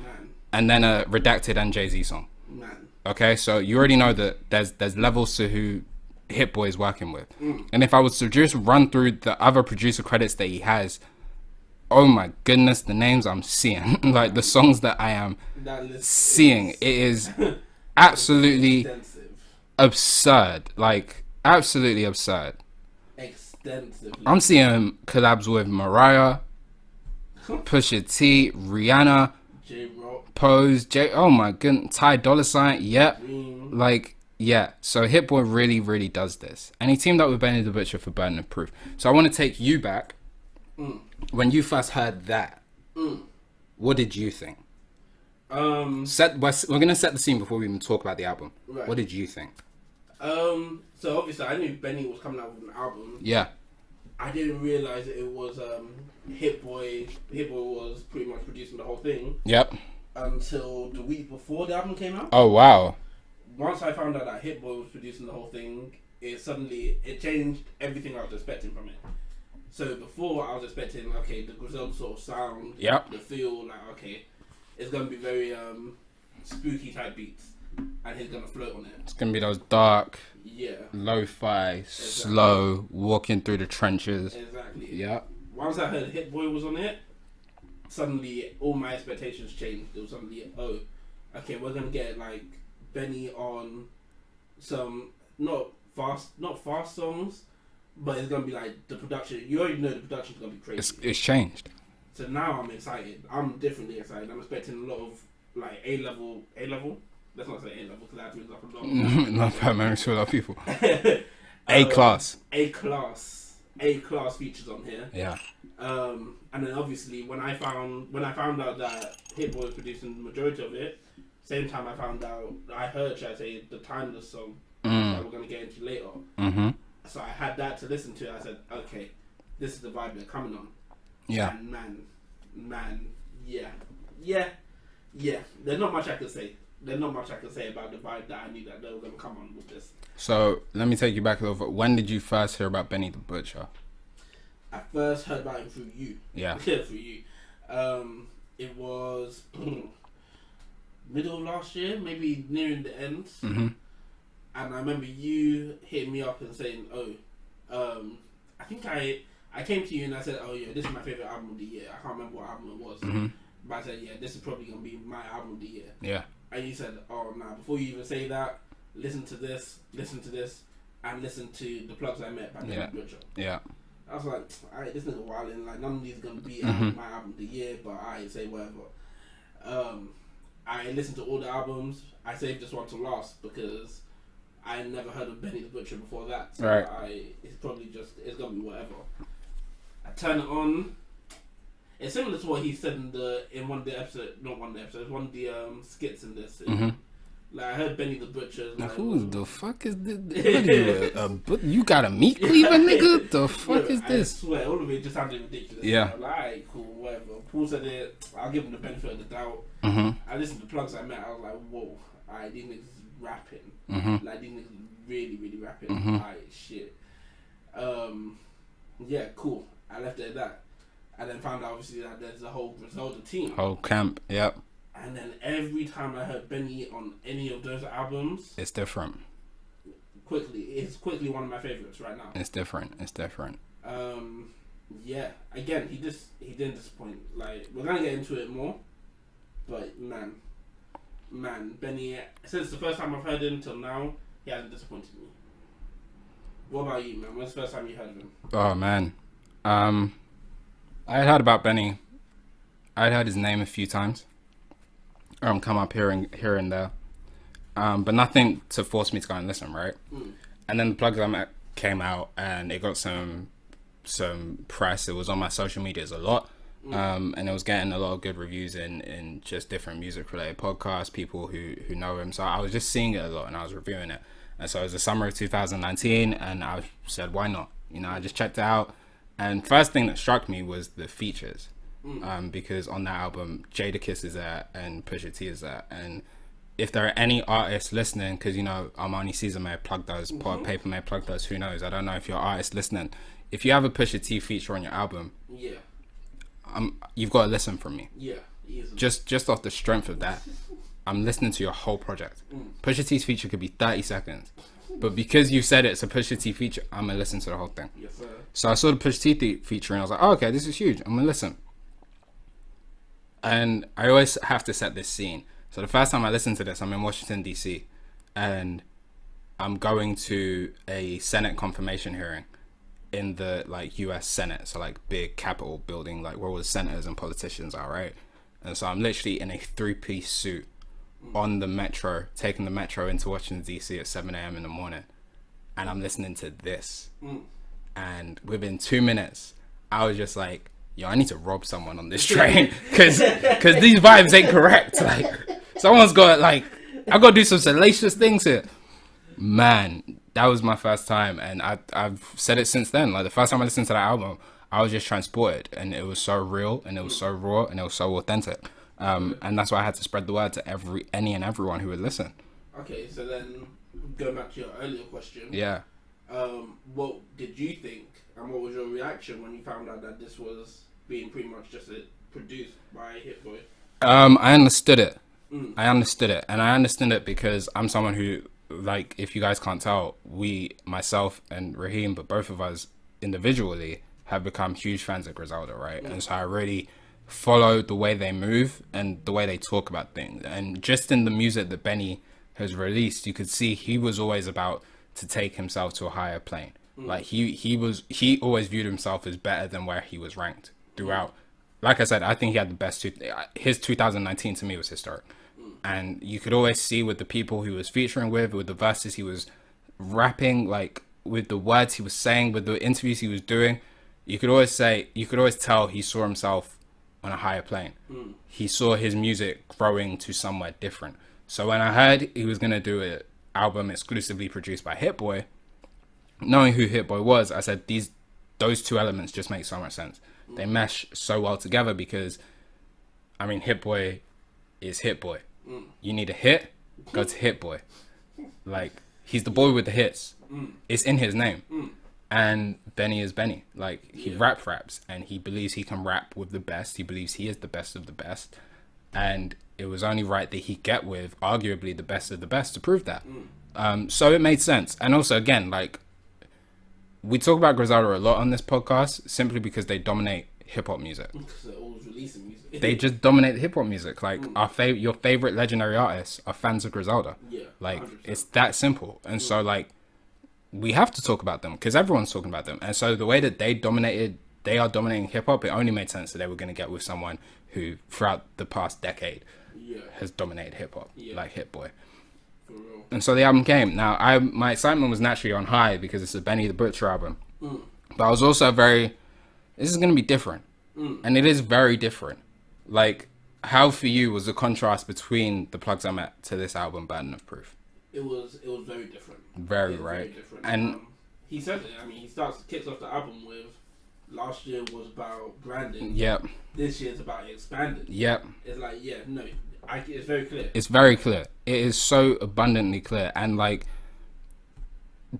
and then a Redacted and Jay-Z song. Man. Okay, so you already know that there's levels to who Hit Boy is working with. And if I was to just run through the other producer credits that he has, oh my goodness, the names I'm seeing, like the songs that I am seeing, it is absolutely absurd. Like, absolutely absurd. Extensively. I'm seeing collabs with Mariah, Pusha T, Rihanna, J-Rock, Pose, oh my goodness, Ty Dolla $ign, yep. Like, yeah, so Hit Boy really does this. And he teamed up with Benny the Butcher for Burden of Proof. So I want to take you back. When you first heard that, what did you think? We're gonna set the scene before we even talk about the album. Right. What did you think? So obviously I knew Benny was coming out with an album. Yeah. I didn't realize it was Hit Boy. Hit Boy was pretty much producing the whole thing. Yep. until the week before the album came out. Oh wow. Once I found out that Hit Boy was producing the whole thing, it changed everything I was expecting from it. So before I was expecting, okay, the Griselda sort of sound, Yep. the feel, like, okay, it's gonna be very spooky type beats, and he's gonna float on it. It's gonna be those dark, Yeah, lo-fi, slow, walking through the trenches. exactly. Yeah. Once I heard Hit Boy was on it, suddenly all my expectations changed. It was suddenly, oh, okay, we're gonna get like Benny on some not fast songs, but it's gonna be like the production. You already know the production's gonna be crazy. It's changed. So now I'm excited. I'm differently excited. I'm expecting a lot of like A level. Let's not say A level because that brings up a lot. Not bad memories for a lot of people. A class. A class features on here. Yeah. And then obviously when I found out that Hit Boy was producing the majority of it, same time I heard, should I say, the Timeless song that we're gonna get into later. Mm-hmm. So I had that to listen to. I said, okay, this is the vibe they're coming on. Yeah. And man, yeah. There's not much I can say. About the vibe that I knew that they were gonna come on with this. So let me take you back a little bit. When did you first hear about Benny the Butcher? I first heard about him through you. Yeah. Through you. It was middle of last year, maybe nearing the end. Mm-hmm. And I remember you hitting me up and saying, I think I came to you and I said, oh yeah, this is my favourite album of the year. I can't remember what album it was. Mm-hmm. But I said, yeah, this is probably going to be my album of the year. Yeah. And you said, oh nah, before you even say that, listen to this, and listen to The Plugs I Met by Denzel Butcher. Yeah. I was like, alright, this nigga wildin', like none of these are going to be my album of the year, but I say whatever. I listened to all the albums. I saved this one to last because I never heard of Benny the Butcher before that. So right. It's probably it's gonna be whatever. I turn it on. It's similar to what he said in one of the episodes, not one of the episodes, one of the skits in this. Mm-hmm. Like I heard Benny the Butcher. Like, who the fuck is this? What are you, you got a meat cleaver, nigga? The fuck is this? I swear, all of it just sounded ridiculous. Yeah. Like, alright, cool, whatever. Paul said it. I'll give him the benefit of the doubt. Mm-hmm. I listened to Plugs I Met. I was like, whoa, alright, these niggas rapping. Mm-hmm. Like these niggas really, really rapping. Mm-hmm. Alright, shit. Yeah, cool. I left it at that. And then found out obviously that there's a whole Griselda team. Whole camp, yep. And then every time I heard Benny on any of those albums, It's different. it's quickly one of my favorites right now. It's different. Yeah. Again, he didn't disappoint. Like we're gonna get into it more, but man, Benny. Since the first time I've heard him till now, he hasn't disappointed me. What about you, man? When's the first time you heard of him? Oh man, I had heard about Benny. I'd heard his name a few times. Come up here and there, but nothing to force me to go and listen, right? And then the Plugs I Met came out, and it got some press. It was on my social medias a lot, and it was getting a lot of good reviews in just different music related podcasts, people who know him. So I was just seeing it a lot, and I was reviewing it. And so it was the summer of 2019, and I said, why not? I just checked it out, and first thing that struck me was the features. Because on that album, Jadakiss is there and Pusha T is there, and if there are any artists listening, because Armani Caesar may have plugged those, Pod Paper may have plugged those, who knows? I don't know if you're artists listening. If you have a Pusha T feature on your album, you've got to listen from me. Yeah, easily. Just off the strength of that, I'm listening to your whole project. Pusha T's feature could be 30 seconds, but because you said it's a Pusha T feature, I'm gonna listen to the whole thing. Yes, sir. So I saw the Pusha T feature, and I was like, oh, okay, this is huge. I'm gonna listen. And I always have to set this scene. So the first time I listened to this, I'm in Washington, D.C. and I'm going to a Senate confirmation hearing in the US Senate. So big Capitol building, where all the senators and politicians are, right? And so I'm literally in a 3-piece suit on the metro, taking the metro into Washington, D.C. at 7 a.m. in the morning. And I'm listening to this. And within 2 minutes, I was just like, yo, I need to rob someone on this train because these vibes ain't correct. Someone's got I got to do some salacious things here. Man, that was my first time, and I've said it since then. The first time I listened to that album, I was just transported, and it was so real, and it was so raw, and it was so authentic. And that's why I had to spread the word to any and everyone who would listen. Okay, so then going back to your earlier question. Yeah. What did you think, and what was your reaction when you found out that this was being pretty much just produced by Hit Boy? I understood it. I understood it, and I understood it because I'm someone who, like, if you guys can't tell, myself and Rahim, but both of us individually have become huge fans of Griselda, right? And so I really follow the way they move and the way they talk about things. And just in the music that Benny has released, you could see he was always about to take himself to a higher plane. Like he always viewed himself as better than where he was ranked throughout. Like I said, I think he had the best. His 2019 to me was historic. And you could always see with the people he was featuring with the verses he was rapping, like with the words he was saying, with the interviews he was doing, you could always tell he saw himself on a higher plane. He saw his music growing to somewhere different. So when I heard he was going to do an album exclusively produced by Hit Boy, knowing who Hit Boy was, I said those two elements just make so much sense. They mesh so well together because, I mean, Hit Boy is Hit Boy. You need a hit, go to Hit Boy. Like, he's the boy with the hits. It's in his name. And Benny is Benny. Like, he raps, and he believes he can rap with the best. He believes he is the best of the best. And it was only right that he get with arguably the best of the best to prove that. So it made sense. And also, again, like, we talk about Griselda a lot on this podcast simply because they dominate hip-hop music. Because they're always releasing music. They just dominate hip-hop music. Like, your favorite legendary artists are fans of Griselda. Yeah, like, 100%. It's that simple. And so, like, we have to talk about them because everyone's talking about them. And so the way that they are dominating hip-hop, it only made sense that they were going to get with someone who, throughout the past decade, has dominated hip-hop, like Hit Boy. And so the album came. Now, my excitement was naturally on high because it's a Benny the Butcher album. But I was also this is going to be different. And it is very different. Like, how for you was the contrast between The Plugs I Met to this album, Burden of Proof? It was very different. Very different. And he said it. I mean, kicks off the album with last year was about branding. Yep. This year's about expanding. Yep. It's like, it's very clear. It's very clear. It is so abundantly clear. And like,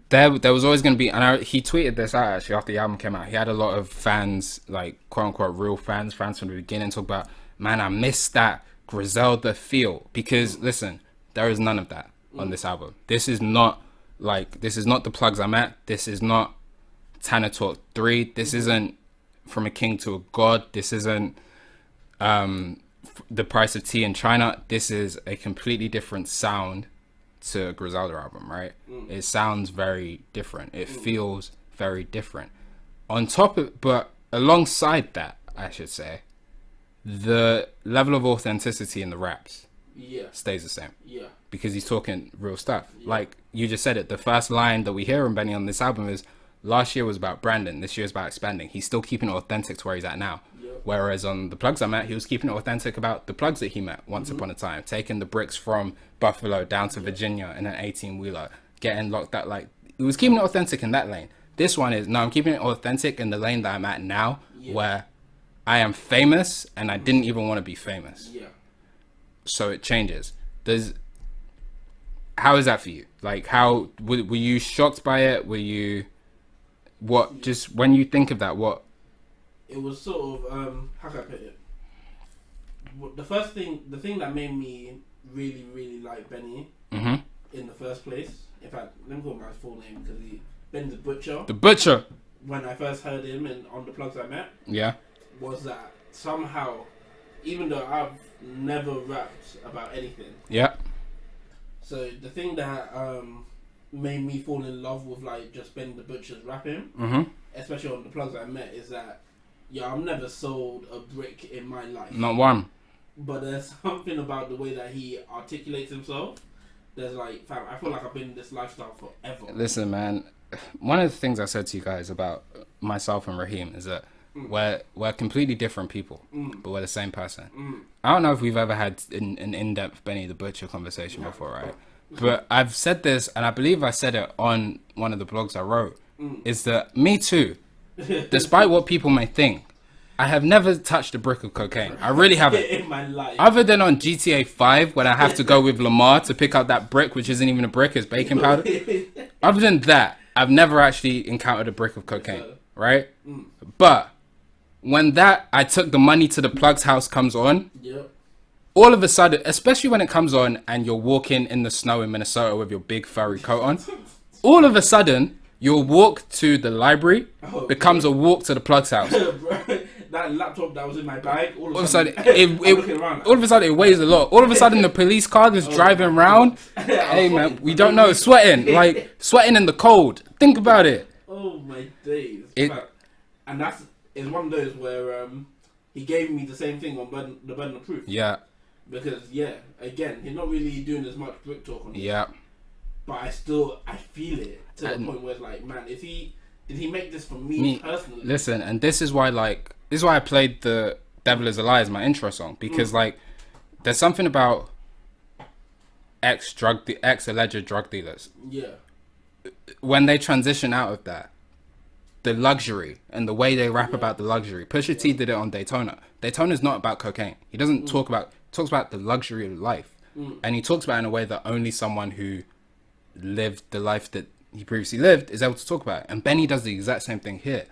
there was always going to be, and he tweeted this out actually after the album came out. He had a lot of fans, like quote unquote real fans from the beginning, talk about, man, I miss that Griselda feel. Because listen, there is none of that on this album. This is not The Plugs I Met. This is not Tana Talk 3. This isn't From a King to a God. This isn't The Price of Tea in China. This is a completely different sound to a Griselda album, right? It sounds very different. It feels very different. But alongside that, I should say, the level of authenticity in the raps stays the same. Yeah. Because he's talking real stuff. Yeah. Like you just said it, the first line that we hear in Benny on this album is, last year was about branding, this year is about expanding. He's still keeping it authentic to where he's at now. Yep. Whereas on The Plugs I Met, he was keeping it authentic about the plugs that he met once upon a time, taking the bricks from Buffalo down to Virginia in an 18-wheeler, getting locked up. Like, he was keeping it authentic in that lane. This one is, no, I'm keeping it authentic in the lane that I'm at now, where I am famous and I didn't even want to be famous. Yeah. So it changes. How is that for you? Like, how were you shocked by it? Were you just when you think of that, what? It was sort of how can I put it? The thing that made me really, really like Benny in the first place. In fact, let me call my full name because Benny the Butcher. The Butcher. When I first heard him on The Plugs I Met, was that somehow, even though I've never rapped about anything, so the thing that made me fall in love with like just Benny the Butcher's rapping, especially on The Plugs I Met, is that I've never sold a brick in my life. Not one. But there's something about the way that he articulates himself. There's like, fam, I feel like I've been in this lifestyle forever. Listen, man, one of the things I said to you guys about myself and Rahim is that we're completely different people, but we're the same person. I don't know if we've ever had an in-depth Benny the Butcher conversation before, right? But I've said this, and I believe I said it on one of the blogs I wrote, is that me too, despite what people may think, I have never touched a brick of cocaine. I really haven't. In my life. Other than on GTA 5, when I have to go with Lamar to pick out that brick, which isn't even a brick, it's baking powder. Other than that, I've never actually encountered a brick of cocaine, right? But when I took the money to the plug's house comes on, all of a sudden, especially when it comes on and you're walking in the snow in Minnesota with your big furry coat on, all of a sudden, your walk to the library becomes a walk to the plug's house. That laptop that was in my bag, all of a sudden, sudden, it weighs a lot. All of a sudden, the police car is driving around. Hey, man, we don't know. Sweating in the cold. Think about it. Oh, my days. And it's one of those where he gave me the same thing on the burden of proof. Yeah. Because, again, he's not really doing as much brick talk on it. Yeah. But I feel it to the point where it's like, man, did he make this for me personally? Listen, and this is why I played the Devil Is a Lie as my intro song, because there's something about ex alleged drug dealers. Yeah. When they transition out of that, the luxury and the way they rap about the luxury. Pusha T did it on Daytona. Daytona's not about cocaine. He doesn't talks about the luxury of life. And he talks about it in a way that only someone who lived the life that he previously lived is able to talk about it. And Benny does the exact same thing here.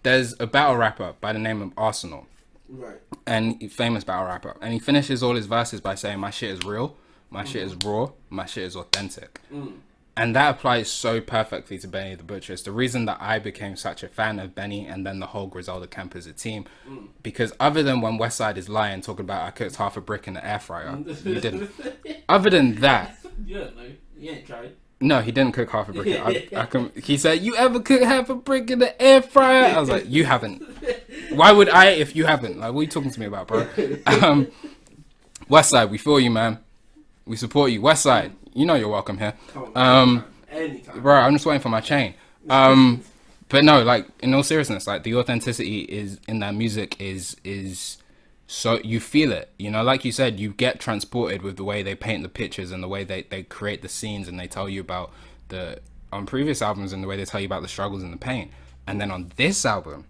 There's a battle rapper by the name of Arsenal. Right. And famous battle rapper. And he finishes all his verses by saying, my shit is real, my shit is raw, my shit is authentic. And that applies so perfectly to Benny the Butcher. It's the reason that I became such a fan of Benny and then the whole Griselda camp as a team. Because other than when Westside is lying, talking about I cooked half a brick in the air fryer, you didn't. Other than that. Yeah, no, you ain't tried. No, he didn't cook half a brick. He said, you ever cook half a brick in the air fryer? I was like, you haven't. Why would I if you haven't? Like, what are you talking to me about, bro? Westside, we feel you, man. We support you. Westside, you know you're welcome here. Anytime. Bro, I'm just waiting for my chain. But no, like, in all seriousness, like, the authenticity is in that music is so you feel it, you know, like you said, you get transported with the way they paint the pictures and the way they create the scenes, and they tell you about on previous albums and the way they tell you about the struggles and the pain. And then on this album,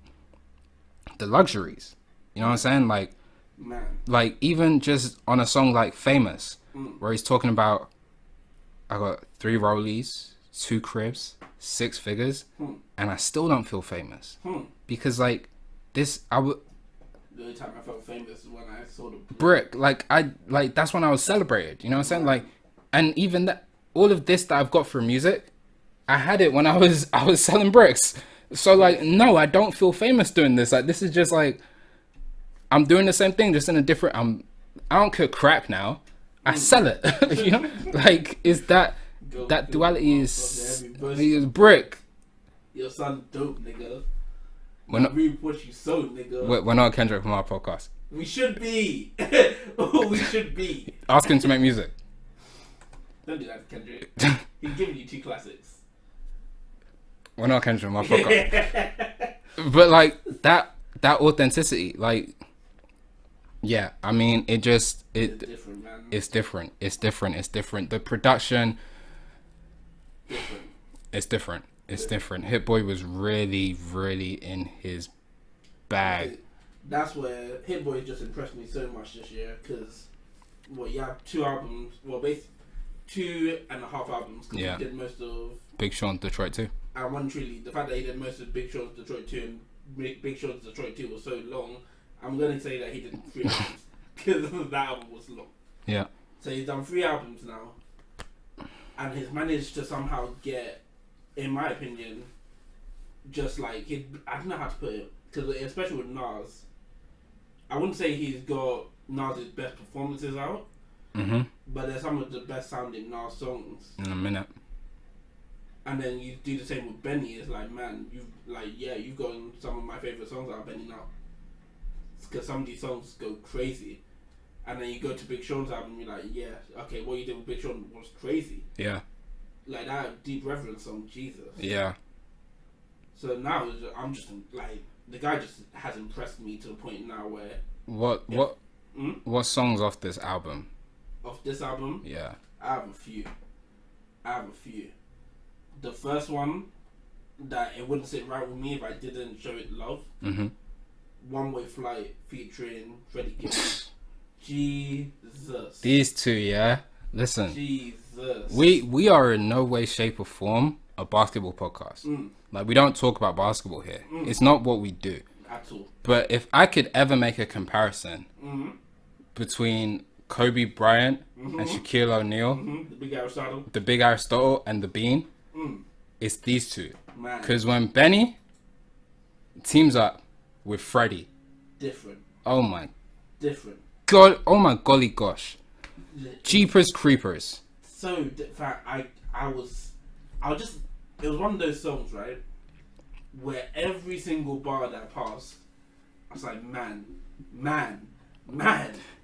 the luxuries, you know what I'm saying? Like, man. Like, even just on a song like Famous, where he's talking about, I got 3 rollies, 2 cribs, 6 figures, and I still don't feel famous. Because, like, this, the only time I felt famous is when I saw the brick. Like, that's when I was celebrated, you know what I'm saying? Like, and even that, all of this that I've got for music, I had it when I was selling bricks. So, like, no, I don't feel famous doing this. Like, this is just like, I'm doing the same thing, just in a different, I don't cook crack now. I sell it, you know? Like, is that duality is brick. Your son dope, nigga. We're not, reap what you sow, nigga. We're not Kendrick from our podcast. We should be. We should be. Ask him to make music. Don't do that, Kendrick. He's giving you 2 classics. We're not Kendrick from our podcast. But, like, that authenticity, like, yeah, I mean, it's different, man. It's different. The production, it's different. Hit Boy was really, really in his bag. That's where Hit Boy just impressed me so much this year, because, you have 2 albums, basically 2.5 albums, because he did most of Big Sean's Detroit 2. And one truly, the fact that he did most of Big Sean's Detroit 2 and Big Sean's Detroit 2 was so long, I'm going to say that he did 3 albums, because that album was long. Yeah. So he's done 3 albums now, and he's managed to somehow get, in my opinion, just like, I don't know how to put it, because especially with Nas, I wouldn't say he's got Nas's best performances out, but they're some of the best sounding Nas songs. In a minute. And then you do the same with Benny. It's like, man, you've gotten some of my favorite songs out of Benny now, because some of these songs go crazy. And then you go to Big Sean's album, you're like, yeah, okay, what you did with Big Sean was crazy. Yeah. Like that Deep Reverence song, Jesus. Yeah. So now I'm just like, the guy just has impressed me to the point now where. What songs off this album? Off this album? Yeah. I have a few. The first one, that it wouldn't sit right with me if I didn't show it love. One Way Flight featuring Freddie Gibbs. Jesus. These two, yeah. Listen, Jesus. we are in no way, shape, or form a basketball podcast. Like, we don't talk about basketball here. It's not what we do At all. But if I could ever make a comparison between Kobe Bryant and Shaquille O'Neal, The Big Aristotle, and the Bean, it's these two. Man. Because when Benny teams up with Freddie, Different. oh my Different. god, oh my golly gosh, Jeepers Creepers. So I was just, it was one of those songs, right, where every single bar that passed, I was like, man,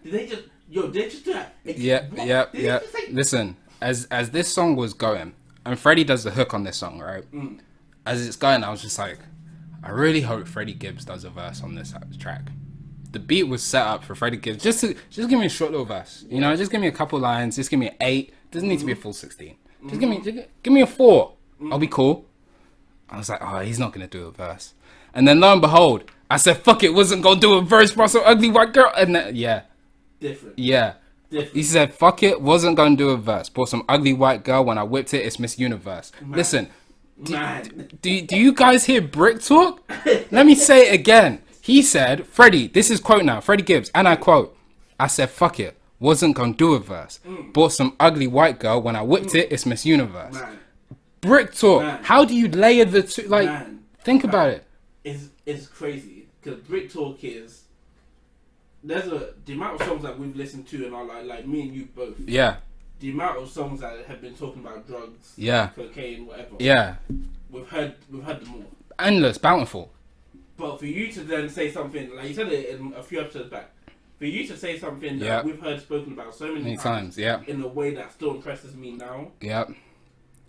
did they just do that? Yeah. Listen, as this song was going, and Freddie does the hook on this song, right? As it's going, I was just like, I really hope Freddie Gibbs does a verse on this track. The beat was set up for Freddie Gibbs just give me a short little verse, you know, just give me a couple lines, just give me an 8. Doesn't need to be a full 16. Just give me a 4. I'll be cool. I was like, oh, he's not gonna do a verse. And then lo and behold, I said, fuck it, wasn't gonna do a verse for some ugly white girl. And then, Different. He said, fuck it, wasn't gonna do a verse. Bought some ugly white girl. When I whipped it, it's Miss Universe. Man. Listen, do you guys hear brick talk? Let me say it again. He said, Freddie, this is quote now, Freddie Gibbs, and I quote, I said, fuck it, wasn't gonna do a verse. Bought some ugly white girl. When I whipped it, it's Miss Universe. Man. Brick talk. Man. How do you layer the two? Like, think about it. It's crazy because brick talk is, the amount of songs that we've listened to and are like me and you both. Yeah. The amount of songs that have been talking about drugs. Yeah. Cocaine, whatever. Yeah. We've heard them all. Endless, bountiful. But for you to then say something like you said it in a few episodes back, for you to say something that we've heard spoken about so many times, in a way that still impresses me now. Yep.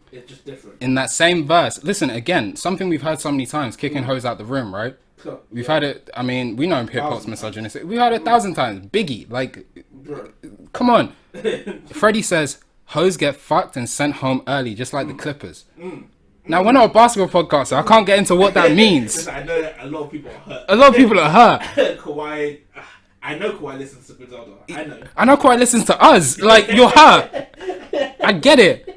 It's just different. In that same verse, listen, again, something we've heard so many times, kicking hoes out the room, right? We've had it, I mean, we know hip hop's misogynistic. We've had it 1,000 times. Biggie, like, come on. Freddie says, hoes get fucked and sent home early, just like the Clippers. Now, we're not a basketball podcast, so I can't get into what that means. I know a lot of people are hurt. A lot of people are hurt. Kawhi, I know Kawhi listens to Griselda. I know Kawhi listens to us. Like, you're hurt. I get it.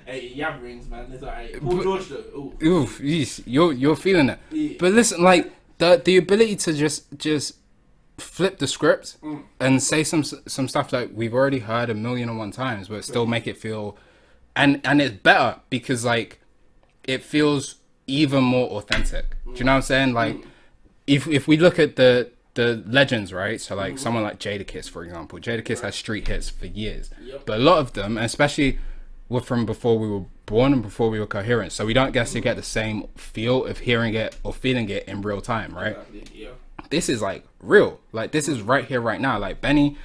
Hey, rings, man. It's alright. Paul George, though. Oof, you're feeling it. Yeah. But listen, like, the ability to just flip the script and say some stuff that we've already heard 1,000,001 times, but still make it feel, and it's better because, like, it feels even more authentic. Do you know what I'm saying? Like, if we look at the legends, right? So, like, someone like Jadakiss, for example. Jadakiss has street hits for years. But a lot of them, especially were from before we were born and before we were coherent. So we don't get the same feel of hearing it or feeling it in real time, right? Yeah. This is, like, real. Like, this is right here, right now. Like, Benny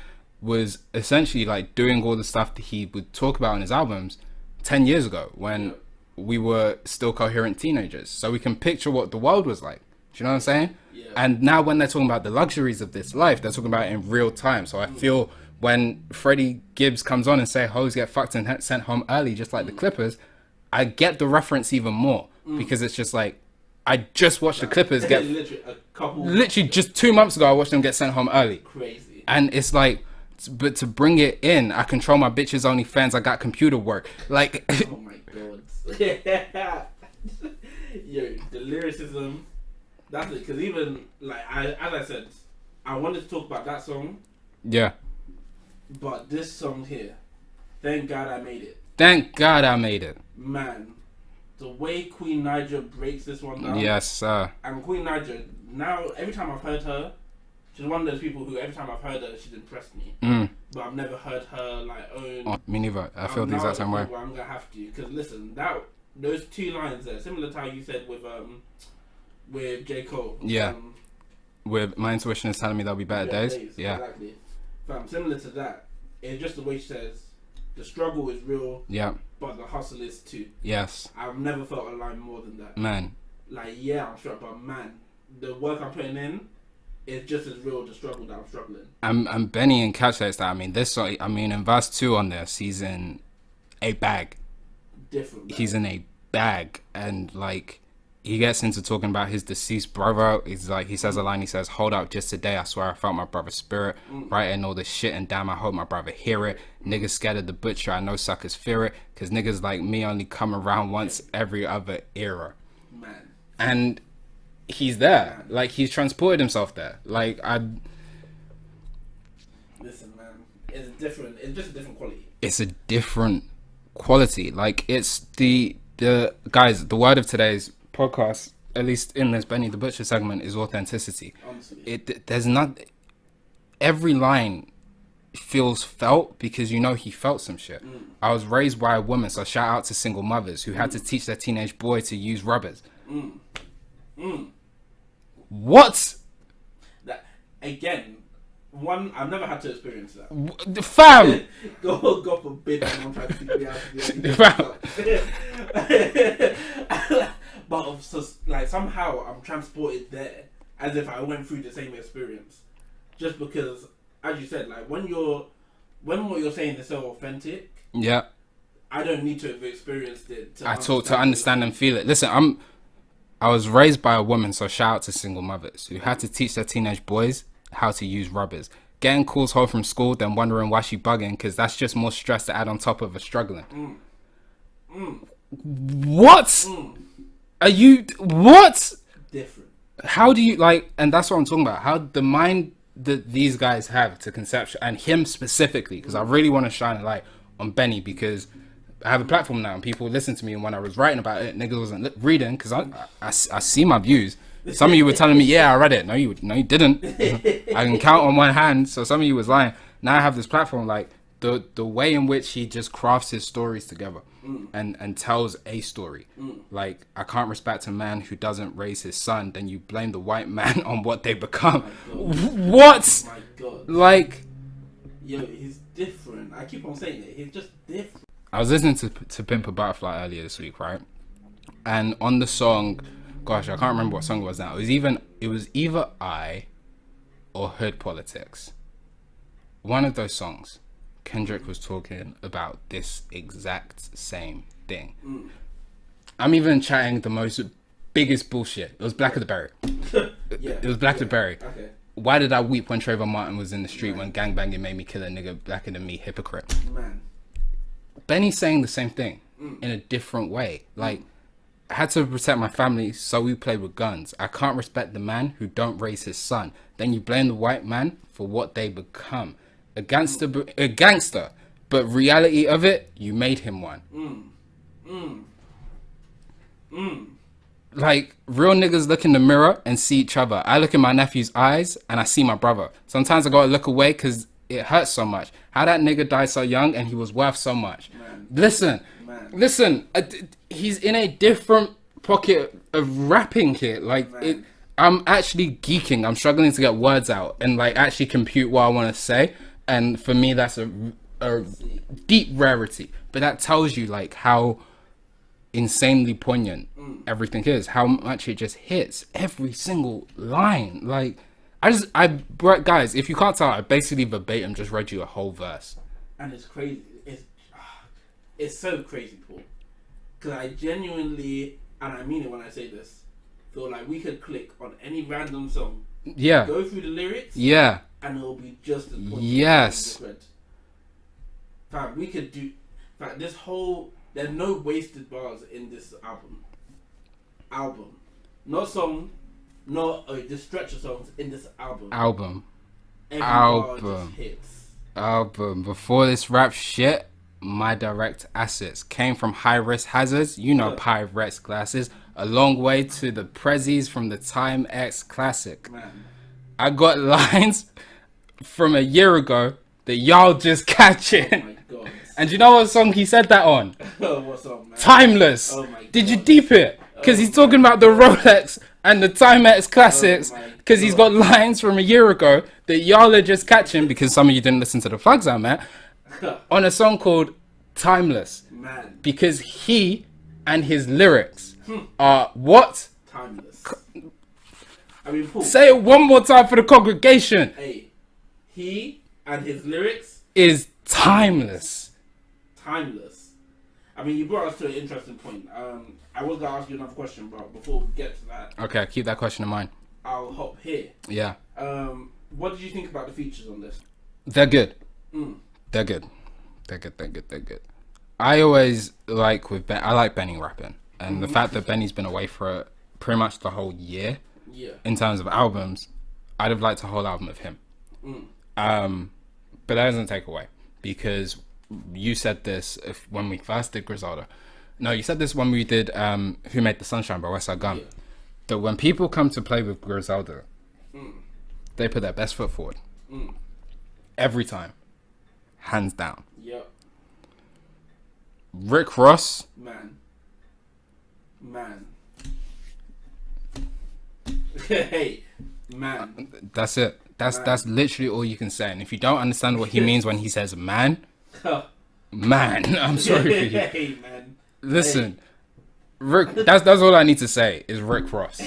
was essentially, like, doing all the stuff that he would talk about in his albums 10 years ago when we were still coherent teenagers. So we can picture what the world was like. Do you know what I'm saying? Yeah. And now when they're talking about the luxuries of this life, they're talking about it in real time. So I feel when Freddie Gibbs comes on and say hoes get fucked and sent home early, just like the Clippers, I get the reference even more because it's just like, I just watched the Clippers get literally just 2 months ago. I watched them get sent home early. Crazy. And it's like, but to bring it in, I control my bitches OnlyFans. I got computer work. Like, oh my god. Yo, the lyricism. That's it. Because even like as I said, I wanted to talk about that song. Yeah. But this song here, thank God I made it. Thank God I made it. Man, the way Queen Naija breaks this one down. Yes, sir. And Queen Naija, now every time I've heard her, she's one of those people who every time I've heard her, she's impressed me. But I've never heard her like own. Oh, me neither. I feel the exact same way. I'm gonna have to, because listen, those 2 lines there, similar to how you said with J. Cole. Yeah. With my intuition is telling me there'll be better days. Yeah. Exactly. Similar to that, it's just the way she says, the struggle is real. Yeah. But the hustle is too. Yes. I've never felt a line more than that. Man. Like, yeah, I'm struggling, but man, the work I'm putting in is just as real the struggle that I'm struggling. And Benny encapsulates that. I mean, this song, I mean, in verse 2 on this, he's in a bag. Different bag. He's in a bag, and like, he gets into talking about his deceased brother. He's like, he says a line, he says, hold up, just today I swear I felt my brother's spirit, writing all this shit, and damn, I hope my brother hear it. Niggas scared of the butcher, I know suckers fear it, cause niggas like me only come around once every other era. Man. And he's there, like he's transported himself there. Like Listen, man, it's just a different quality. It's a different quality. Like it's the guys, the word of today's podcast, at least in this Benny the Butcher segment, is authenticity. Honestly. There's not, every line feels felt because you know he felt some shit. I was raised by a woman, so shout out to single mothers who had to teach their teenage boy to use rubbers. What? That again, one, I've never had to experience that. The fam. God forbid I'm trying to figure out. But so, like somehow I'm transported there as if I went through the same experience, just because, as you said, like when what you're saying is so authentic. Yeah. I don't need to have experienced it to understand and feel it. Listen, I was raised by a woman, so shout out to single mothers who had to teach their teenage boys how to use rubbers. Getting calls home from school, then wondering why she bugging, because that's just more stress to add on top of her struggling. What? Are you... What? Different. How do you, like... And that's what I'm talking about. How the mind that these guys have to conception, and him specifically, because I really want to shine a light on Benny, because I have a platform now and people listen to me, and when I was writing about it, niggas wasn't reading, because I see my views. Some of you were telling me, yeah, I read it. No, you didn't. I can count on one hand. So some of you was lying. Now I have this platform, like the way in which he just crafts his stories together and tells a story. Like, I can't respect a man who doesn't raise his son. Then you blame the white man on what they become. What? Oh my God. Like, yo, he's different. I keep on saying it. He's just different. I was listening to Pimp a Butterfly earlier this week, right? And on the song, gosh, I can't remember what song it was now. It was either I or Hood Politics. One of those songs, Kendrick was talking about this exact same thing. I'm even chatting the most biggest bullshit. It was Black of the Berry. It was Black of the Berry. Okay. Why did I weep when Trayvon Martin was in the street when gangbanging made me kill a nigga blacker than me? Hypocrite. Man. Benny's saying the same thing in a different way. Like, I had to protect my family, so we played with guns. I can't respect the man who don't raise his son. Then you blame the white man for what they become. A gangster, but reality of it, you made him one. Like, real niggas look in the mirror and see each other. I look in my nephew's eyes and I see my brother. Sometimes I gotta look away because it hurts so much. How that nigga died so young and he was worth so much. Man. Listen, he's in a different pocket of rapping here. Like, I'm actually geeking. I'm struggling to get words out and like actually compute what I want to say. And for me, that's a deep rarity. But that tells you like how insanely poignant everything is. How much it just hits every single line. Like, guys, if you can't tell, I basically verbatim just read you a whole verse. And it's crazy. It's so crazy, Paul. Because I genuinely, and I mean it when I say this, feel like we could click on any random song, go through the lyrics, and it'll be just as pointless. Yes. Fam, we could do. Fam, this whole, there's no wasted bars in this album. Not song, just stretch of songs in this album. Every bar just hits. Before this rap shit, my direct assets came from high risk hazards, Pyrex glasses, a long way to the prezzies from the Time X classic. Man. I got lines from a year ago that y'all just catching. Oh my God. And you know what song he said that on? What song, man? Timeless. Oh my God. Did you deep it? Because he's talking about the Roulette and the Time X classics, because he's got lines from a year ago that y'all are just catching, because some of you didn't listen to the plugs out, man, on a song called Timeless. Man. Because he and his lyrics are what? Timeless. I mean, Paul, say it one more time for the congregation. Hey, he and his lyrics is timeless. Timeless. I mean, you brought us to an interesting point. I was gonna ask you another question, but before we get to that, Okay, keep that question in mind. I'll hop here. Yeah. What did you think about the features on this? They're good. They're good. They're good. I always like I like Benny rapping, and the fact that Benny's been away for pretty much the whole year. Yeah. In terms of albums, I'd have liked a whole album of him. But that doesn't take away, because you said this when we first did Griselda. No, you said this when we did Who Made the Sunshine by Westside Gunn. Yeah. That when people come to play with Griselda, they put their best foot forward. Every time. Hands down. Yep. Rick Ross. Man. Hey, man. That's it. That's literally all you can say. And if you don't understand what he means when he says man, man, I'm sorry for you. Hey, man. Listen, hey. Rick. That's all I need to say is Rick Ross.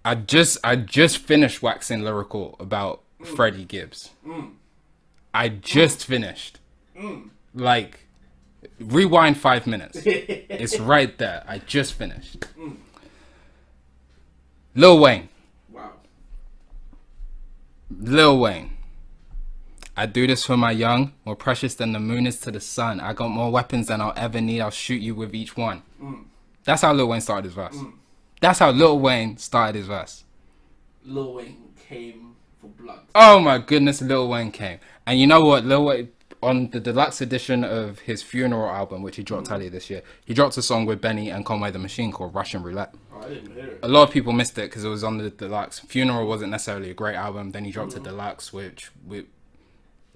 I just finished waxing lyrical about Freddie Gibbs. I just finished. Like, rewind 5 minutes. It's right there. I just finished. Lil Wayne. Wow. Lil Wayne. I do this for my young, more precious than the moon is to the sun. I got more weapons than I'll ever need. I'll shoot you with each one. That's how Lil Wayne started his verse. That's how Lil Wayne started his verse. Lil Wayne came for blood. Oh my goodness, Lil Wayne came. And you know what? Lil Wayne, on the deluxe edition of his funeral album, which he dropped earlier this year, he dropped a song with Benny and Conway the Machine called Russian Roulette. Oh, I didn't hear it. A lot of people missed it because it was on the deluxe. Funeral wasn't necessarily a great album. Then he dropped a deluxe, which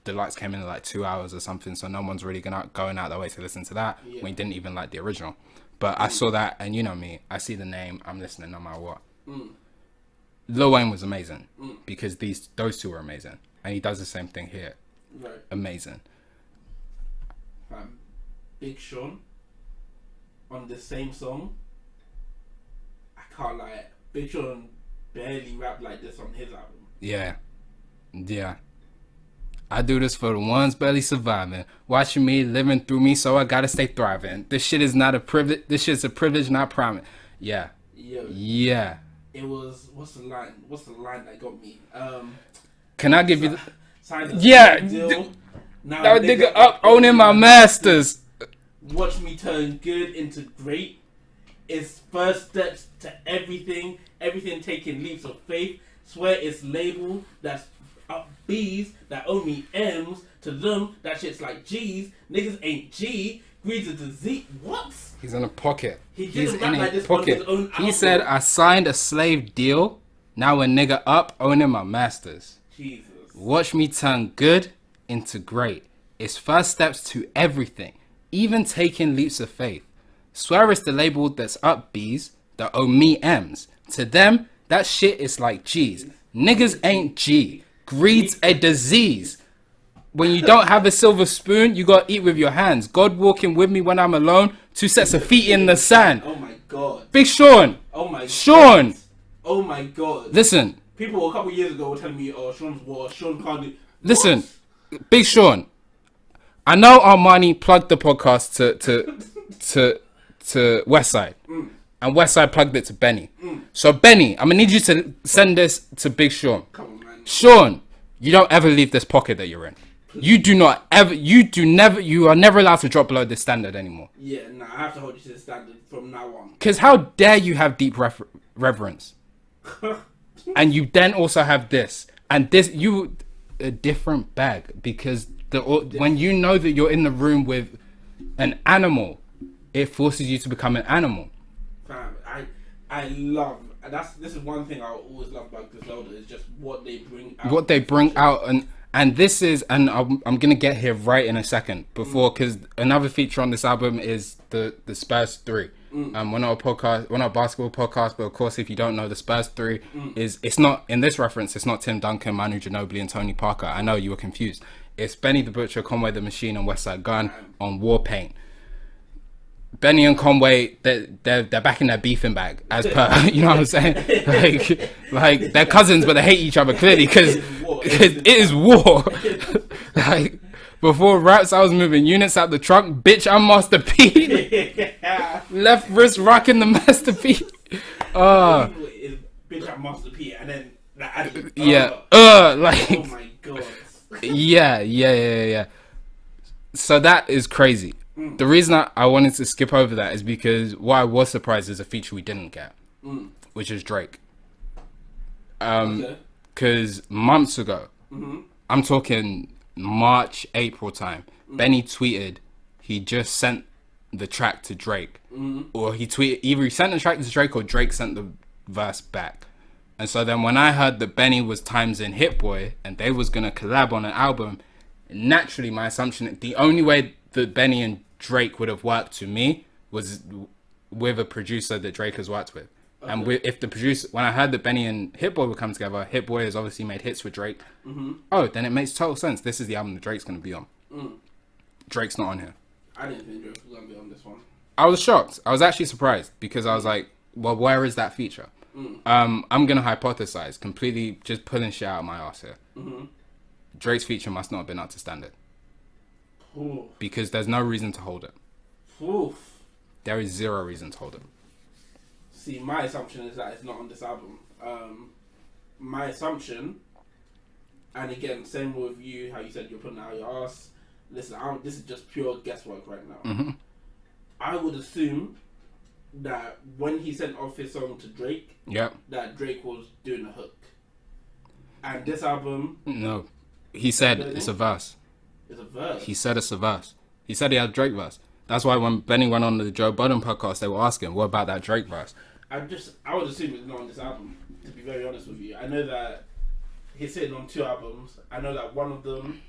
deluxe came in at like 2 hours or something, so no one's really going out their way to listen to that when he didn't even like the original. But I saw that, and you know me, I see the name, I'm listening no matter what. Lil Wayne was amazing because those two were amazing, and he does the same thing here. Right. Amazing. Big Sean on the same song. I can't lie. Big Sean barely rapped like this on his album. Yeah. I do this for the ones barely surviving, watching me, living through me, so I gotta stay thriving. This shit is not a privilege. This shit's a privilege, not promise. Yeah. Yeah. It was, what's the line that got me? Can I give you yeah. Now nigga up owning my masters. Watch me turn good into great. It's first steps to everything. Everything taking leaps of faith. Swear it's labeled that's up B's that owe me M's. To them, that shit's like G's. Niggas ain't G. Greed's a disease. What? He's in a pocket. He's in a pocket. He said, I signed a slave deal. Now a nigga up owning my masters. Jesus. Watch me turn good into great. It's first steps to everything. Even taking leaps of faith. Swear it's the label that's up B's that owe me M's. To them, that shit is like G's. Niggas ain't G. Greed's a disease. When you don't have a silver spoon, you gotta eat with your hands. God walking with me when I'm alone. 2 sets of feet in the sand. Oh my God. Big Sean. Oh my Sean. God. Oh my God. Listen. People a couple years ago were telling me, oh, Sean can't do... Listen. What? Big Sean. I know Armani plugged the podcast to Westside. And Westside plugged it to Benny. So Benny, I'm gonna need you to send this to Big Sean. Come on, man. Sean, you don't ever leave this pocket that you're in. You are never allowed to drop below this standard anymore. Yeah, nah, I have to hold you to the standard from now on. Because how dare you have deep reverence? And you then also have this. And this, a different bag. Because when you know that you're in the room with an animal, it forces you to become an animal. Fam, I love, this is one thing I always love about Griselda, is just what they bring out. What they bring out, and this is, and I'm gonna get here right in a second before, because another feature on this album is the Spurs 3. We're not a basketball podcast, but of course, if you don't know, the Spurs 3 it's not, in this reference, it's not Tim Duncan, Manu Ginobili, and Tony Parker. I know you were confused. It's Benny the Butcher, Conway the Machine, and Westside Gunn on War Paint. Benny and Conway, they're back in their beefing bag, as per, you know what I'm saying? Like they're cousins, but they hate each other clearly because it is war. Before raps, I was moving units out the trunk. Bitch, I'm Master P. Left wrist rocking the Master P. Bitch, I'm Master P, and then like oh my god. yeah. So that is crazy. The reason I wanted to skip over that is because what I was surprised is a feature we didn't get, which is Drake. Because months ago, I'm talking March, April time, Benny tweeted he just sent the track to Drake, or he tweeted either he sent the track to Drake or Drake sent the verse back. And so then when I heard that Benny was times in Hit Boy and they was gonna collab on an album, naturally my assumption, the only way that Benny and Drake would have worked to me was with a producer that Drake has worked with. Okay. And if the producer, when I heard that Benny and Hit Boy would come together, Hit Boy has obviously made hits with Drake. Oh, then it makes total sense. This is the album that Drake's gonna be on. Drake's not on here. I didn't think Drake was gonna be on this one. I was shocked. I was actually surprised because I was like, well, where is that feature? I'm gonna hypothesize, completely just pulling shit out of my ass here. Drake's feature must not have been up to standard. Because there's no reason to hold it. There is zero reason to hold it. See, my assumption is that it's not on this album. My assumption, and again, same with you, how you said you're putting out your ass. Listen, this is just pure guesswork right now. I would assume that when he sent off his song to Drake, that Drake was doing a hook. And this album... No. He said it's a verse. It's a verse? He said it's a verse. He said he had a Drake verse. That's why when Benny went on the Joe Budden podcast, they were asking, what about that Drake verse? I would assume it's not on this album, to be very honest with you. I know that he's sitting on 2 albums. I know that one of them,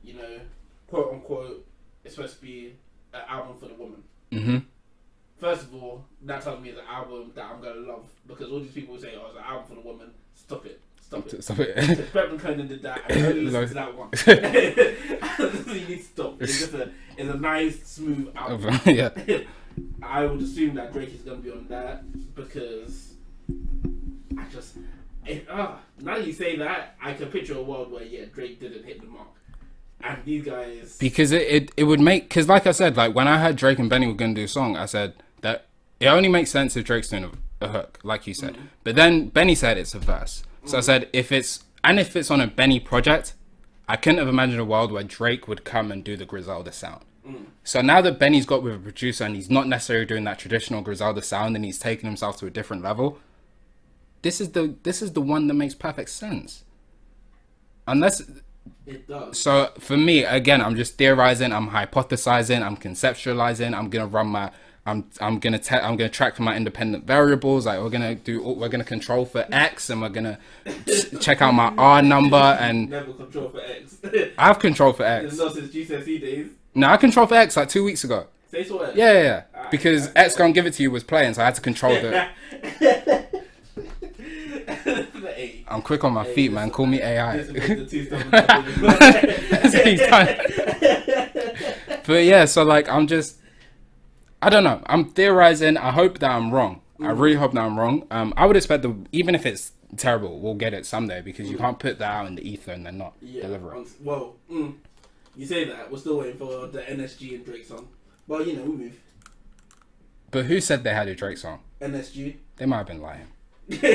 you know, quote unquote, is supposed to be an album for the woman. First of all, that tells me it's an album that I'm going to love. Because all these people say, oh, it's an album for the woman. Stop it. Stop it. Brett Conan did that. I only listened to that one. You need to stop. It's a nice, smooth album. I would assume that Drake is going to be on that because now that you say that, I can picture a world where Drake didn't hit the mark, and these guys, because it would make, because like I said, like when I heard Drake and Benny were going to do a song, I said that it only makes sense if Drake's doing a hook, like you said. But then Benny said it's a verse, so I said if it's on a Benny project, I couldn't have imagined a world where Drake would come and do the Griselda sound. So now that Benny's got with a producer and he's not necessarily doing that traditional Griselda sound and he's taken himself to a different level, this is the one that makes perfect sense. Unless it does. So for me, again, I'm just theorizing, I'm hypothesizing, I'm conceptualizing, I'm gonna run my I'm gonna track for my independent variables. Like we're gonna control for X, and we're gonna check out my R number. And never control for X. I have control for X. It's not since GCSE days. No, I control for X like 2 weeks ago. Say so. Yeah. Because X Gonna Give It To You was playing, so I had to control the. I'm quick on my feet, man. Call me AI. But yeah, so like I don't know. I'm theorizing. I hope that I'm wrong. I really hope that I'm wrong. I would expect even if it's terrible, we'll get it someday because you can't put that out in the ether and then not deliver it. Well, you say that. We're still waiting for the NSG and Drake song. Well, we move. But who said they had a Drake song? NSG. They might have been lying. This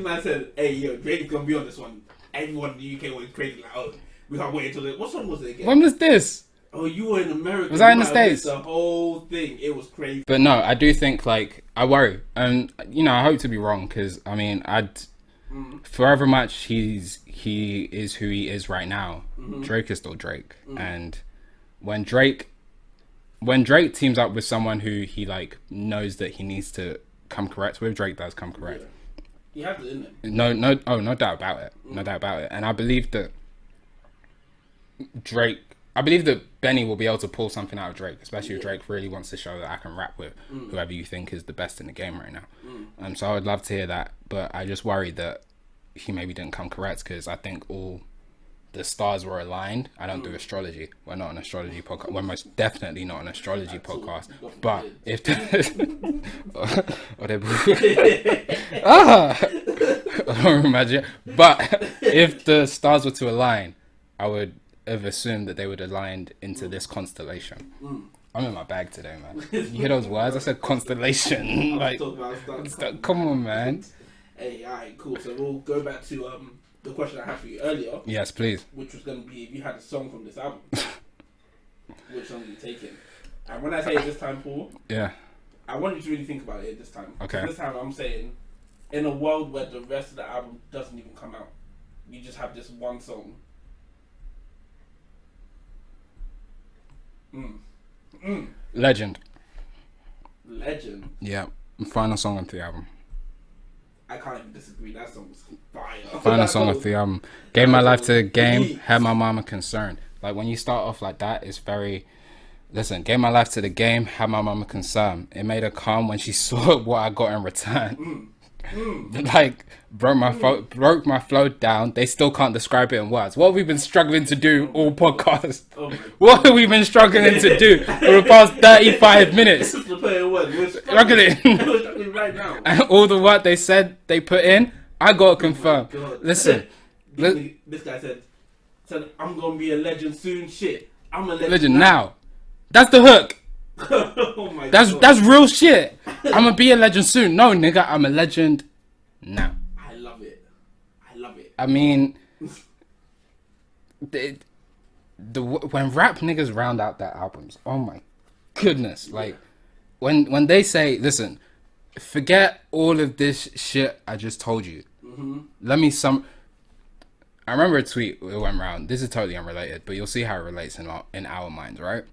man said, hey, Drake's gonna be on this one. Everyone in the UK went crazy, like, oh, we can't wait until it. What song was it again? When was this? Oh, you were in America. Was I in the States? The whole thing. It was crazy. But no, I do think, like, I worry. And, I hope to be wrong because, I mean, for however much he is who he is right now, Drake is still Drake. And when Drake teams up with someone who he, like, knows that he needs to come correct with, Drake does come correct. Yeah. You have to, isn't it? No doubt about it. No doubt about it. And I believe that Benny will be able to pull something out of Drake, especially if Drake really wants to show that I can rap with whoever you think is the best in the game right now. So I would love to hear that, but I just worry that he maybe didn't come correct because I think all the stars were aligned. I don't do astrology. We're not an astrology podcast. We're most definitely not an astrology podcast. But if imagine. But if the stars were to align, I would have assumed that they would align into this constellation. I'm in my bag today, man. You hear those words? I said constellation. Like, come on, man. Hey, alright, cool. So we'll go back to the question I had for you earlier. Yes, please. Which was going to be if you had a song from this album, which song are you taking? And when I say it this time, Paul, Yeah. I want you to really think about it this time. Okay. This time I'm saying, in a world where the rest of the album doesn't even come out, you just have this one song. Legend. Legend. Yeah. Final song of the album. I can't even disagree. That song was fire. Final song of the album. Gave my life to the game. Had my mama concerned. Like, when you start off like that, it's very... Listen, gave my life to the game. Had my mama concerned. It made her calm when she saw what I got in return. Like, broke my flow down. They still can't describe it in words. What have we been struggling to do all podcast? What have we been struggling to do for the past 35 minutes? We're Struggling. We're struggling right now. And all the work they said they put in, I gotta confirm. Listen, this guy said, I'm gonna be a legend soon. Shit, I'm a legend now. That's the hook. Oh my That's God. that's real shit. I'm gonna be a legend soon. No, nigga, I'm a legend now. I love it. I love it. I mean, when rap niggas round out their albums, oh my goodness, like when they say, listen, forget all of this shit I just told you. Let me I remember a tweet that went around. This is totally unrelated, but you'll see how it relates in our minds, right?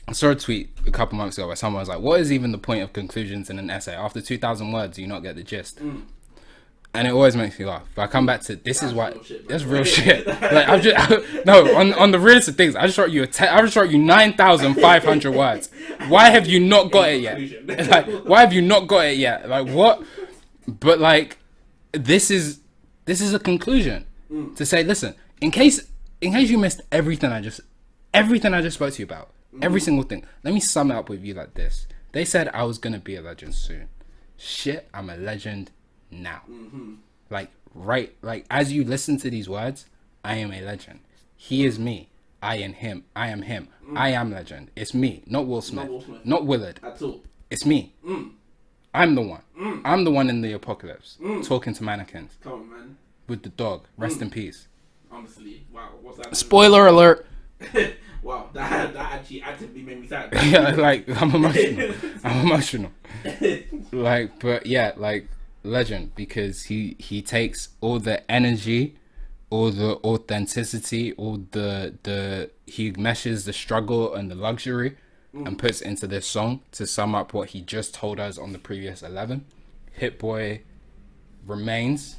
I saw a tweet a couple months ago where someone was like, what is even the point of conclusions in an essay? After 2,000 words, do you not get the gist? And it always makes me laugh. But I come back to, this is why, that's real shit. Like, I've just, no, on the realest of things, I just wrote you 9,500 words. Why have you not got it yet? Like, why have you not got it yet? Like, what? But like, this is a conclusion to say, listen, in case you missed everything I just spoke to you about, every single thing. Let me sum it up with you like this. They said I was gonna be a legend soon. Shit, I'm a legend now. Like, right, like, as you listen to these words, I am a legend. He is me. I am him. I am him. I am legend. It's me, not Will Smith. Not Willard. At all. It's me. I'm the one. I'm the one in the apocalypse, talking to mannequins. Come on, man. With the dog. Rest in peace. Honestly, wow. What's that? Spoiler alert. Wow, that actually actively made me sad. Yeah, like, I'm emotional. Like, but yeah, like, legend, because he takes all the energy, all the authenticity, he meshes the struggle and the luxury and puts into this song to sum up what he just told us on the previous 11. Hit Boy remains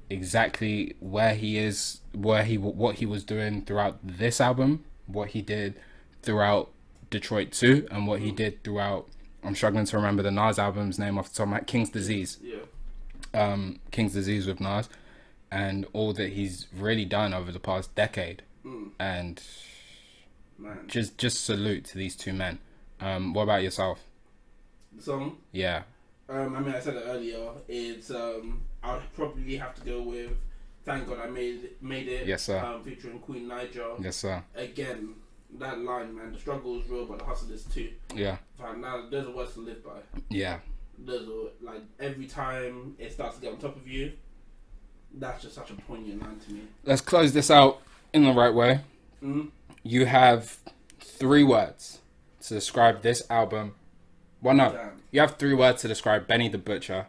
exactly where he is, what he was doing throughout this album, what he did throughout Detroit 2, and what he did throughout, I'm struggling to remember the Nas album's name off the top of my head, King's Disease. King's Disease with Nas, and all that he's really done over the past decade. And man, just salute to these two men. What about yourself? The song? Yeah. I mean, I said it earlier. It's I'll probably have to go with "Thank God I Made It." Yes, sir. Featuring Queen Niger. Yes, sir. Again, that line, man. The struggle is real, but the hustle is too. Yeah. Now those are words to live by. Yeah. Those are, like, every time it starts to get on top of you, that's just such a poignant line to me. Let's close this out in the right way. You have 3 words to describe this album. Well, no. Damn. You have 3 words to describe Benny the Butcher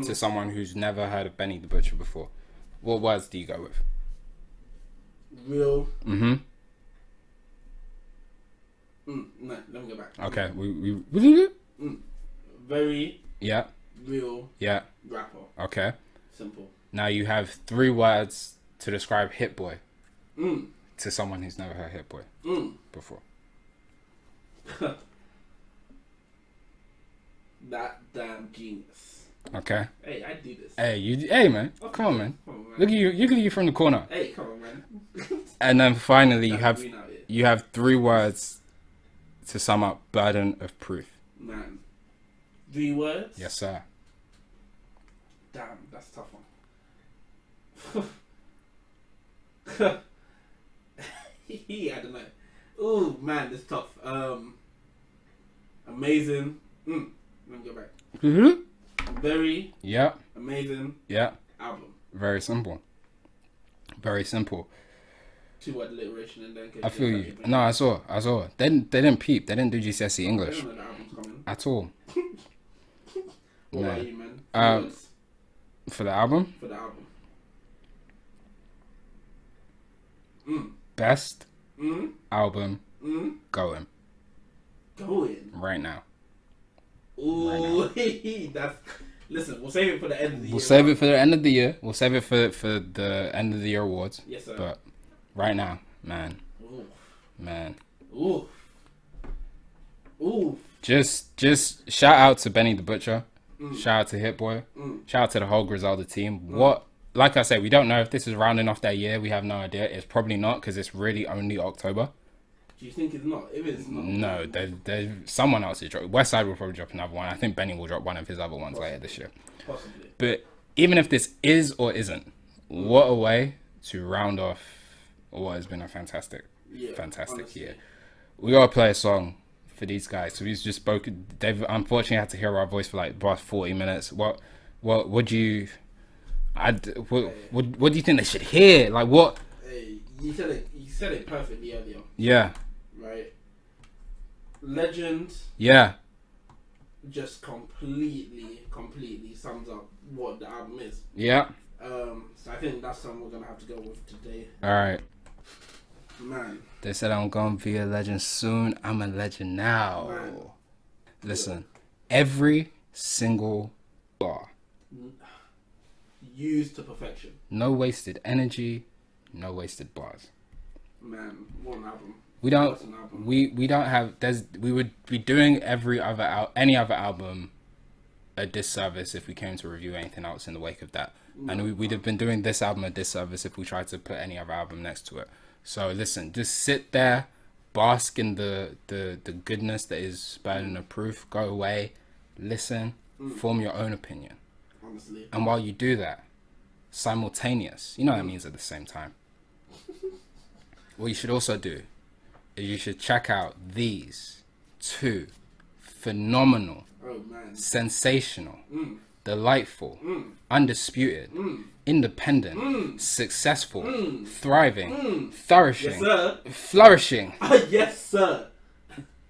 to someone who's never heard of Benny the Butcher before. What words do you go with? Real. No, let me go back. Okay. Very. Yeah. Real. Yeah. Rapper. Okay. Simple. Now you have 3 words to describe Hit Boy to someone who's never heard Hit Boy before. That damn genius. Okay. Hey, I do this. Hey, man. Okay. Come on, man. Look at you from the corner. Hey, come on, man. And then finally, you have 3 words to sum up Burden of Proof. Man. 3 words? Yes, sir. Damn, that's a tough one. I don't know. Oh man, this is tough. Amazing. Let me go back. Very Yeah. amazing Yeah. album. Very simple. Very simple. 2-word alliteration and then. I feel you. No, I saw. They didn't peep. They didn't do GCSE I English don't know the album's coming. at all. What Man. about you, man? Words For the album, for the album. best Mm. album Mm. going Going. right now. Ooh, that's. Listen, we'll save it for the end of the year. We'll save it for the end of the year. We'll save it for the end of the year awards. Yes, sir. But right now, man, Ooh. man, Ooh. Ooh. just shout out to Benny the Butcher. Shout out to Hit Boy. Shout out to the whole Griselda team. What, like I said, we don't know if this is rounding off that year. We have no idea. It's probably not because it's really only October. Do you think it's not? If it's not, No, there's someone else is dropping. Westside will probably drop another one. I think Benny will drop one of his other ones later this year. possibly. But even if this is or isn't, what a way to round off what has been a fantastic honestly. year. We gotta play a song for these guys. So we've just spoken. They've unfortunately had to hear our voice for like the past 40 minutes. What do you? What do you think they should hear? Like what? Hey, you said it perfectly earlier, Yeah. right? Legend Yeah. just completely sums up what the album is. Yeah. So I think that's something we're gonna have to go with today. All right. Man, They said I'm gonna be a legend soon. I'm a legend now. Man. Listen, every single bar, used to perfection. no wasted energy, no wasted bars. Man, what an album. We don't. What an album. We don't have. We would be doing any other album a disservice if we came to review anything else in the wake of that. And we'd have been doing this album a disservice if we tried to put any other album next to it. So listen, just sit there, bask in the goodness that is Burden of Proof. Go away, listen, form your own opinion. Honestly. And while you do that, simultaneous, you know what that means at the same time. What you should also do is you should check out these two phenomenal, Oh man. sensational, delightful, undisputed, independent, successful, thriving, flourishing, Yes, sir. flourishing Yes, sir.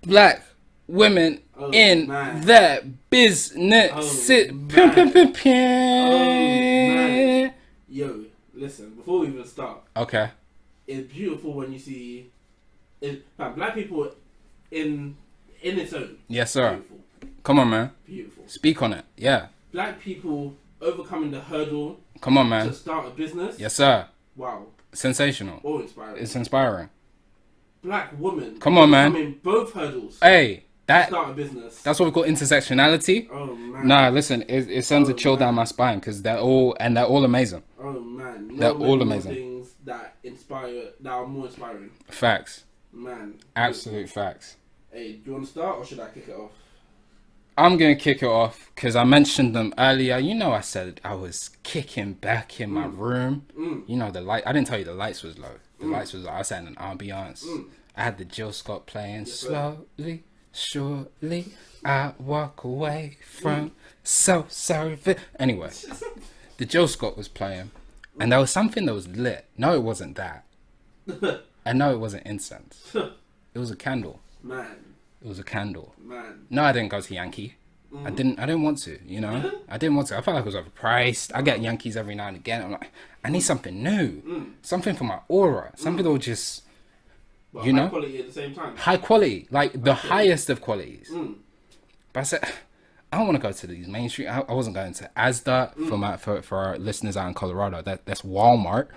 black women in man. their business. man. Yo, listen, before we even start, Okay. it's beautiful when you see black people in its own. Yes, sir. Beautiful. Come on, man. Beautiful. Speak on it. Yeah. Black people overcoming the hurdle Come on, to man. start a business. Yes, sir. Wow. Sensational. Or inspiring. It's inspiring. Black women. Come on, man. Overcoming both hurdles Hey, to that start a business. that's what we call intersectionality. Oh man. Nah, listen, it sends a Oh, chill down man. my spine because they're all amazing. Oh man. No They're many all more amazing. Things that are more inspiring. Facts. Man. Absolute facts. Hey, do you want to start or should I kick it off? I'm going to kick it off because I mentioned them earlier. You know, I said I was kicking back in my room. You know, the light. I didn't tell you the lights was low. The lights was low. I was in an ambiance. I had the Jill Scott playing. Slowly, surely, I walk away from so sorry. Anyway, the Jill Scott was playing. And there was something that was lit. No, it wasn't that. And no, it wasn't incense. It was a candle. Man. It was a candle. Man. No, I didn't go to Yankee. I didn't want to, you know? I didn't want to. I felt like it was overpriced. I get Yankees every now and again. I'm like, I need something new. Something for my aura. Something that will just, But you high know? quality at the same time. High quality. Like the highest of qualities. But I said, I don't want to go to these mainstream. I wasn't going to Asda for our listeners out in Colorado. That's Walmart.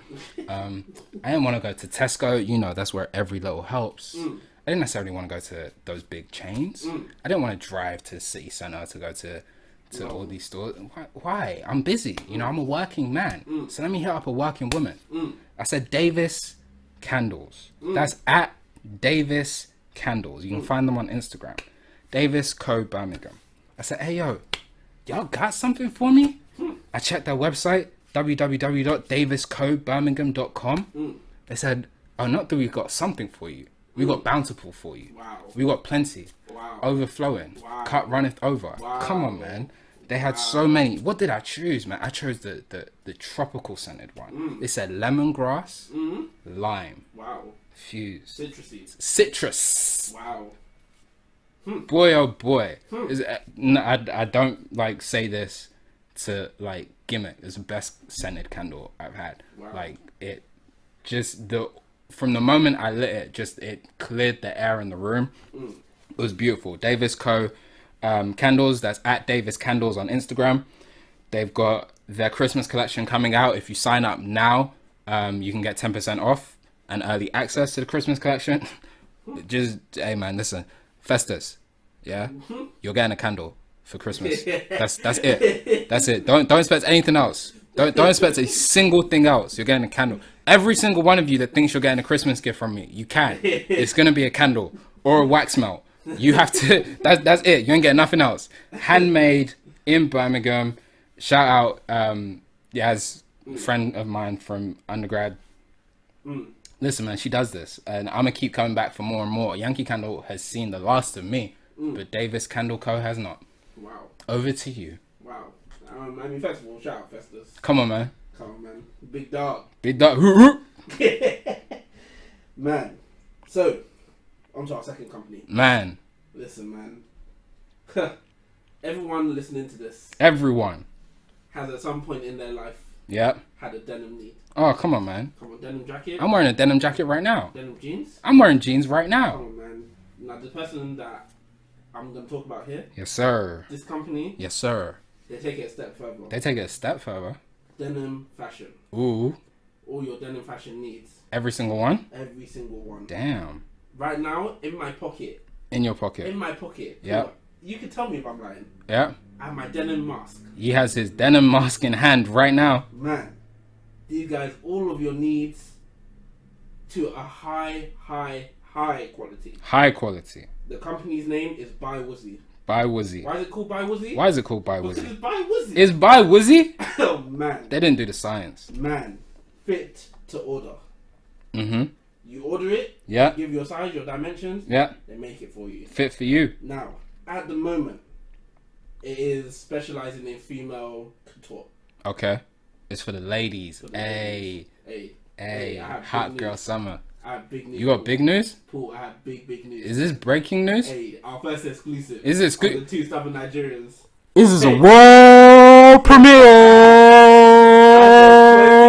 I didn't want to go to Tesco. You know, that's where every little helps. I didn't necessarily want to go to those big chains. I didn't want to drive to the city center to go to all these stores. Why? I'm busy. You know, I'm a working man. So let me hit up a working woman. I said Davis Candles. That's at Davis Candles. You can find them on Instagram. Davis Co. Birmingham. I said, hey, yo, y'all got something for me? I checked their website, www.daviscobirmingham.com. They said, Oh, not that we got something for you. We got bountiful for you. Wow. We got plenty. Wow. Overflowing. Wow. Cut runneth over. Wow. Come on, man. They had so many. What did I choose, man? I chose the tropical scented one. It said lemongrass, lime, Wow. fuse, Citrusy. citrus. Wow. Boy, oh boy. No, I don't like say this to like gimmick. It's the best scented candle I've had. Wow. Like it just from the moment I lit it, just it cleared the air in the room. It was beautiful. Davis Co. Candles, that's at Davis Candles on Instagram. They've got their Christmas collection coming out. If you sign up now, you can get 10% off and early access to the Christmas collection. Just, hey man, listen, Festus, yeah, you're getting a candle for Christmas. That's it. That's it. Don't expect anything else. Don't expect a single thing else. You're getting a candle. Every single one of you that thinks you're getting a Christmas gift from me, you can. It's gonna be a candle or a wax melt. You have to. That's it. You ain't getting nothing else. Handmade in Birmingham. Shout out, Yaz, friend of mine from undergrad. Listen, man, she does this, and I'm gonna keep coming back for more and more. Yankee Candle has seen the last of me, but Davis Candle Co. has not. Wow. Over to you. Wow. I mean, first of all, shout out Festus. Come on, man. Come on, man. Big dog. Big dog. Hoo-hoo. Man. So, on to our second company. Man. Listen, man. Everyone listening to this Everyone. has at some point in their life Yep. had a denim need. Oh, come on, man. Come on, denim jacket. I'm wearing a denim jacket right now. Denim jeans. I'm wearing jeans right now. Come on, man. Now, the person that I'm going to talk about here, Yes, sir. this company, Yes, sir. they take it a step further. They take it a step further. Denim fashion. Ooh. All your denim fashion needs. Every single one? Every single one. Damn. Right now, in my pocket. In your pocket. In my pocket. Yeah. You can tell me if I'm lying. Yeah. I have my denim mask. He has his denim mask in hand right now. Man, these guys, all of your needs to a high quality. High quality. The company's name is By Woozy. By Woozy. Why is it called By Woozy? Why is it called By Because Woozy? it's By Woozy. It's By Woozy? Oh, man. They didn't do the science. Man, fit to order. Mm-hmm. You order it, Yeah. give your size, your dimensions, Yeah. they make it for you. Fit for you. Now, at the moment, it is specializing in female couture. Okay. It's for the ladies. For the Hey. Hey, I have Hot big girl news. summer. I have big news. You got big news? Paul, I have big news. Is this breaking news? Hey, our first exclusive. Is it of exclu- the two stubborn Nigerians. This is a world premiere!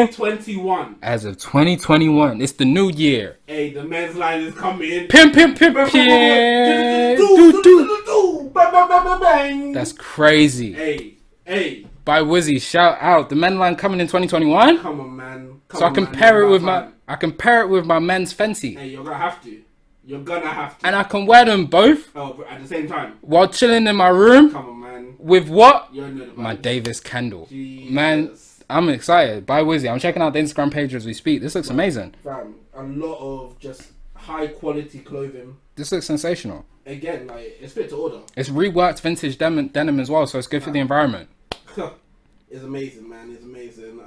2021. As of 2021. It's the new year. Hey, the men's line is coming. Pimp. That's crazy. Hey. By Wizzy, shout out. The men line coming in 2021. Come on, man. Come So on, I man. compare it with my men's Fenty. Hey, you're gonna have to. You're gonna have to. And I can wear them both Oh, but at the same time. while chilling in my room Come on, man. with what? You're in the My vibes. Davis candle. Jesus. Man, I'm excited. By Wizzy. I'm checking out the Instagram page as we speak. This looks amazing. Fam, a lot of just high quality clothing. This looks sensational. Again, like, it's fit to order. It's reworked vintage denim as well, so it's good for the environment. It's amazing, man. It's amazing.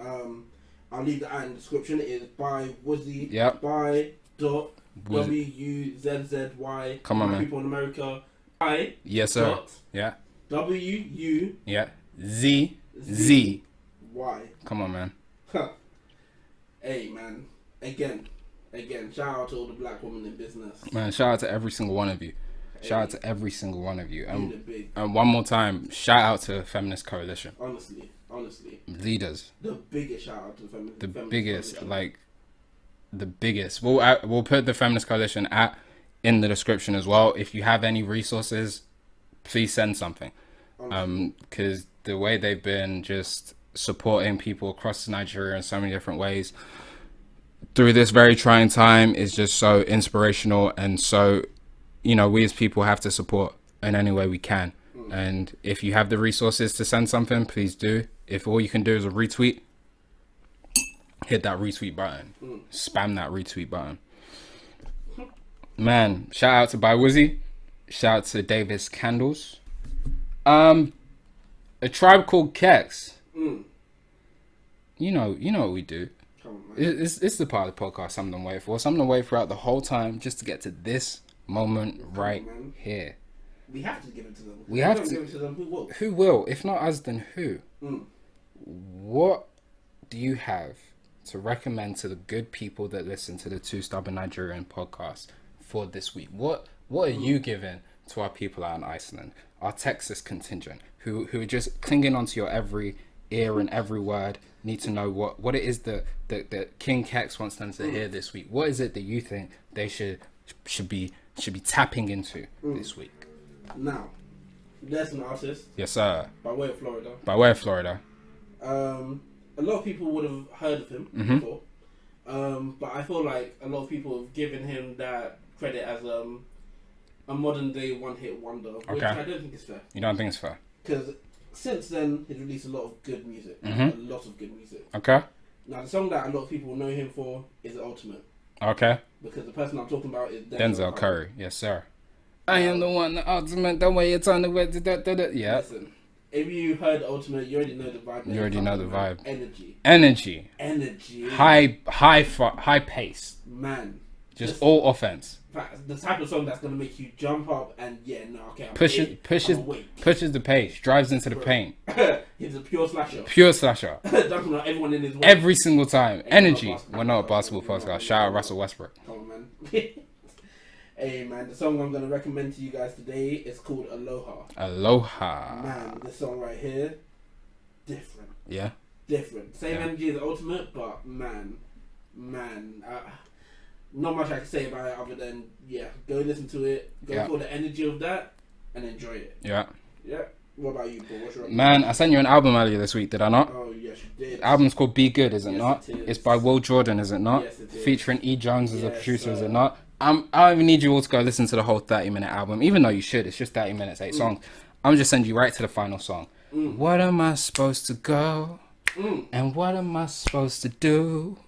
I'll leave that in the description. It is by Wuzzy. Yep. By dot Wuzzy. WUZZY. Come on, man. People in America. By Yes, sir. dot Yeah. WUZZY. Yeah. Z. Come on, man. Hey, man. Again. Shout out to all the black women in business. Man, shout out to every single one of you. Shout out to every single one of you. Doing it big. And one more time, shout out to Feminist Coalition. Honestly. Leaders. The biggest shout out to the feminist. The feminist biggest, coalition. like, the biggest. We'll put the Feminist Coalition in the description as well. If you have any resources, please send something. Because the way they've been just supporting people across Nigeria in so many different ways through this very trying time is just so inspirational, and so, you know, we as people have to support in any way we can. And if you have the resources to send something, please do. If all you can do is a retweet, hit that retweet button. Spam that retweet button. Man, shout out to By Wizzy. Shout out to Davis Candles. A Tribe Called Kex. You know what we do. Come on, man. It's the part of the podcast something to wait for. Something to wait throughout the whole time just to get to this moment right here. We have to give it to them. We have don't to. give it to them. Who will? Who will? If not us, then who? Mm. What do you have to recommend to the good people that listen to the Two Stubborn Nigerian podcast for this week? What are you giving to our people out in Iceland, our Texas contingent, who are just clinging onto your every ear and every word, need to know what it is that King Kex wants them to hear this week? What is it that you think they should be tapping into this week? Now, there's an artist. Yes, sir. By way of Florida. By way of Florida. A lot of people would have heard of him before. But I feel like a lot of people have given him that credit as a modern day one-hit wonder, which I don't think is fair. You don't think it's fair? Because since then, he's released a lot of good music. A lot of good music. Okay. Now, the song that a lot of people know him for is Ultimate. Okay. Because the person I'm talking about is Denzel Curry. Yes, sir. I am the one, the ultimate, the way it's on the way. Yeah. Listen, if you heard Ultimate, you already know the vibe. You already know the vibe. Energy. High pace. Man. Just all offense. The type of song that's gonna make you jump up and pushes the pace, drives into the paint. He's a pure slasher. Dumping on everyone in his way. Every single time. Energy. We're not a basketball podcast. Shout out Russell Westbrook. Come on, man. Hey, man, the song I'm gonna recommend to you guys today is called Aloha. Aloha. Man, this song right here, different. Yeah. Different. Same energy as Ultimate, but man, not much I can say about it other than, go listen to it, go for the energy of that, and enjoy it. Yeah. Yeah. What about you, Paul? What's your Man, I sent you an album earlier this week, did I not? Oh, yes, you did. The album's called Be Good, is it Yes, not? it is. It's by Will Jordan, is it not? Yes, it is. Featuring E. Jones as a Yes, producer, is sir. it not? I don't even need you all to go listen to the whole 30-minute album, even though you should. It's just 30 minutes, 8 songs. I'm just sending you right to the final song. What am I supposed to go? And what am I supposed to do?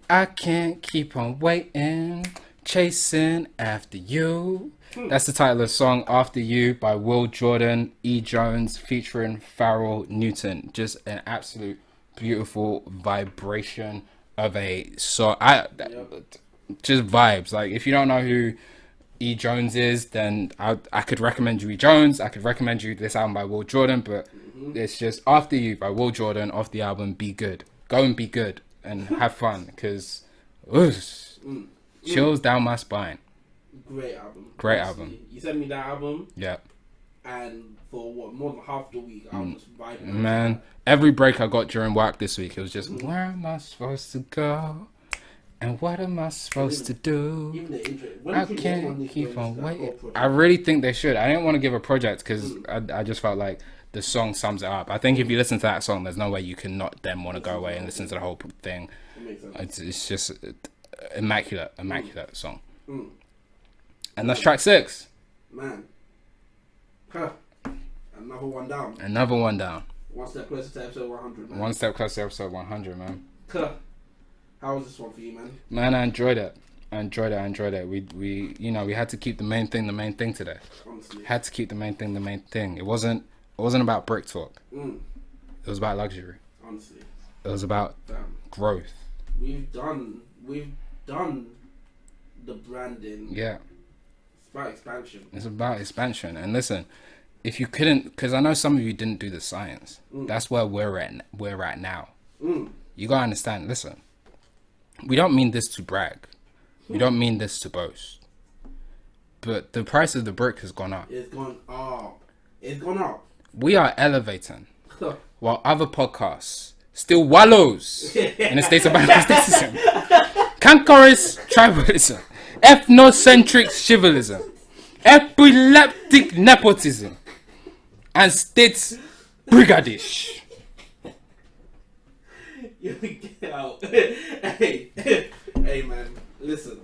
I can't keep on waiting, chasing after you. That's the title of the song, After You, by Will Jordan, E. Jones, featuring Pharrell Newton. Just an absolute beautiful vibration of a song. Just vibes. Like, if you don't know who E. Jones is, then I could recommend you E. Jones. I could recommend you this album by Will Jordan, but it's just After You by Will Jordan off the album Be Good. Go and be good and have fun, because chills down my spine. Great album. Great Honestly, album. You sent me that album, Yeah. and for more than half the week, I was vibing. Man, every break I got during work this week, it was just, where am I supposed to go? And what am I supposed to do? Even the intro. When I the can't keep on that waiting. whole project. I really think they should. I didn't want to give a project because I just felt like the song sums it up. I think if you listen to that song, there's no way you can not then want to go away and listen to the whole thing. It makes sense. It's just immaculate song. And that's track 6. Man. Huh. Another one down. Another one down. One step closer to episode 100, man. One step closer to episode 100, man. Huh. How was this one for you, man? Man, I enjoyed it. We had to keep the main thing today. Honestly. Had to keep the main thing. It wasn't about brick talk. It was about luxury. Honestly. It was about growth. We've done the branding. Yeah. It's about expansion. It's about expansion. And listen, if you couldn't, because I know some of you didn't do the science. That's where we're at now. You gotta understand. Listen, we don't mean this to brag. We don't mean this to boast. But the price of the brick has gone up. It's gone up. It's gone up. We are elevating, while other podcasts still wallows in a state of manifestation. Cankerous tribalism, ethnocentric chivalrism, epileptic nepotism, and state brigadish. Get out. Hey, man, listen.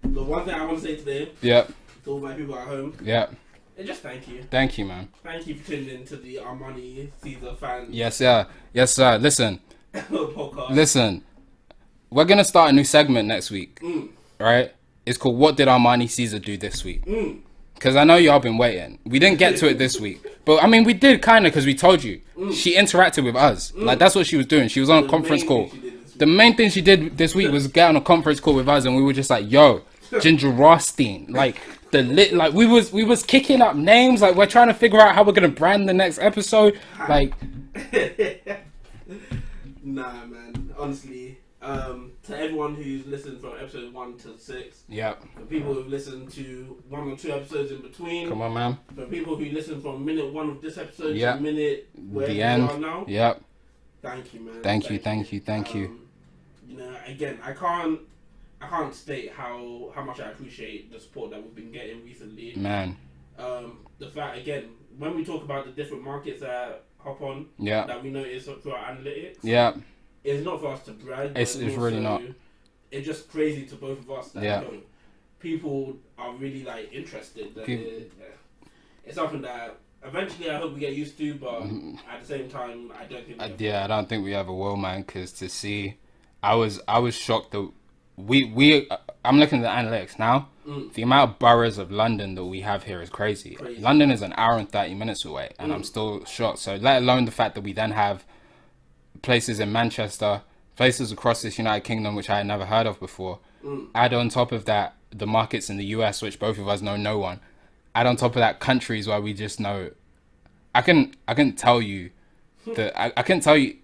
The one thing I want to say today, Yep. to all my people at home, Yep. is just thank you. Thank you, man. Thank you for tuning in to the Armani Caesar fan Yes, sir. Yes, sir. Listen. podcast. Listen. We're gonna start a new segment next week. Right? It's called What Did Armani Caesar Do This Week? Because I know y'all been waiting. We didn't get to it this week. But I mean, we did kind of, because we told you. She interacted with us. Like, that's what she was doing. She was on a conference call. The main thing she did this week was get on a conference call with us, and we were just like, "Yo, Ginger Rothstein." Like we was kicking up names. Like we're trying to figure out how we're gonna brand the next episode. Like, nah, man. Honestly, to everyone who's listened from episode 1 to 6. Yep. For people who've listened to 1 or 2 episodes in between. Come on, man. For people who listen from minute 1 of this episode Yep. to minute where The you end. are now. Yep. Thank you, man. Thank you. You know, again, I can't state how much I appreciate the support that we've been getting recently. Man. The fact, again, when we talk about the different markets that hop on, Yeah. that we notice through our analytics, Yeah. it's not for us to brag. It's really not. It's just crazy to both of us that Yeah. you know, people are really like interested. That it's something that eventually I hope we get used to, but at the same time, I don't think. I don't think we ever will, man. Because to see, I was shocked that I'm looking at the analytics now. The amount of boroughs of London that we have here is crazy. London is an hour and 30 minutes away, and I'm still shocked. So let alone the fact that we then have places in Manchester, places across this United Kingdom which I had never heard of before. Add on top of that the markets in the US, which both of us know no one. Add on top of that countries where we just know. I can tell you that I can tell you.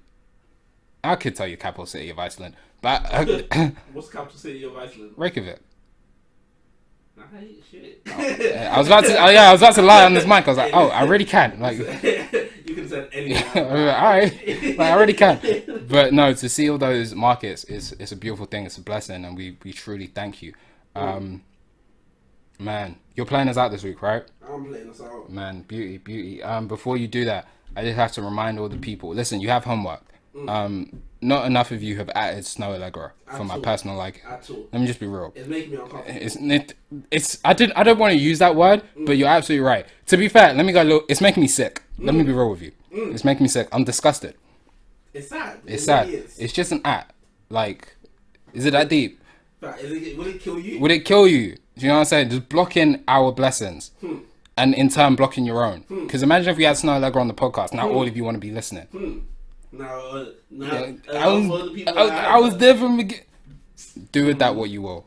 I could tell you capital city of Iceland, but what's capital city of Iceland? Reykjavik. Nah, shit. I was about to lie on this mic. I was like, oh, I really can. Like, you can say anything. All right, like, I already can. But no, to see all those markets is a beautiful thing. It's a blessing, and we truly thank you. Man, you're playing us out this week, right? I'm playing us out. Man, beauty. Before you do that, I just have to remind all the people. Listen, you have homework. Not enough of you have added Snow Allegra for my personal liking. At all. Let me just be real. It's making me uncomfortable. I don't want to use that word, but you're absolutely right. To be fair, let me go look. It's making me sick. Let me be real with you. It's making me sick. I'm disgusted. It's sad. It's sad. Really is. It's just an act. Like, is it that deep? Will it kill you? Would it kill you? Do you know what I'm saying? Just blocking our blessings. And in turn blocking your own. Because imagine if we had Snow Allegra on the podcast. Now all of you want to be listening. I was there from the beginning. Do with that what you will.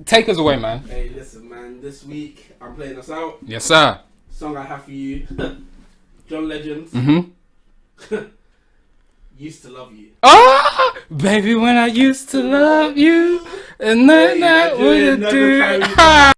Take us away, man. Hey, listen, man. This week I'm playing us out. Yes, sir. Song I have for you, John Legend's. Used to Love You. Ah, baby, when I used to love you, and then I wouldn't do.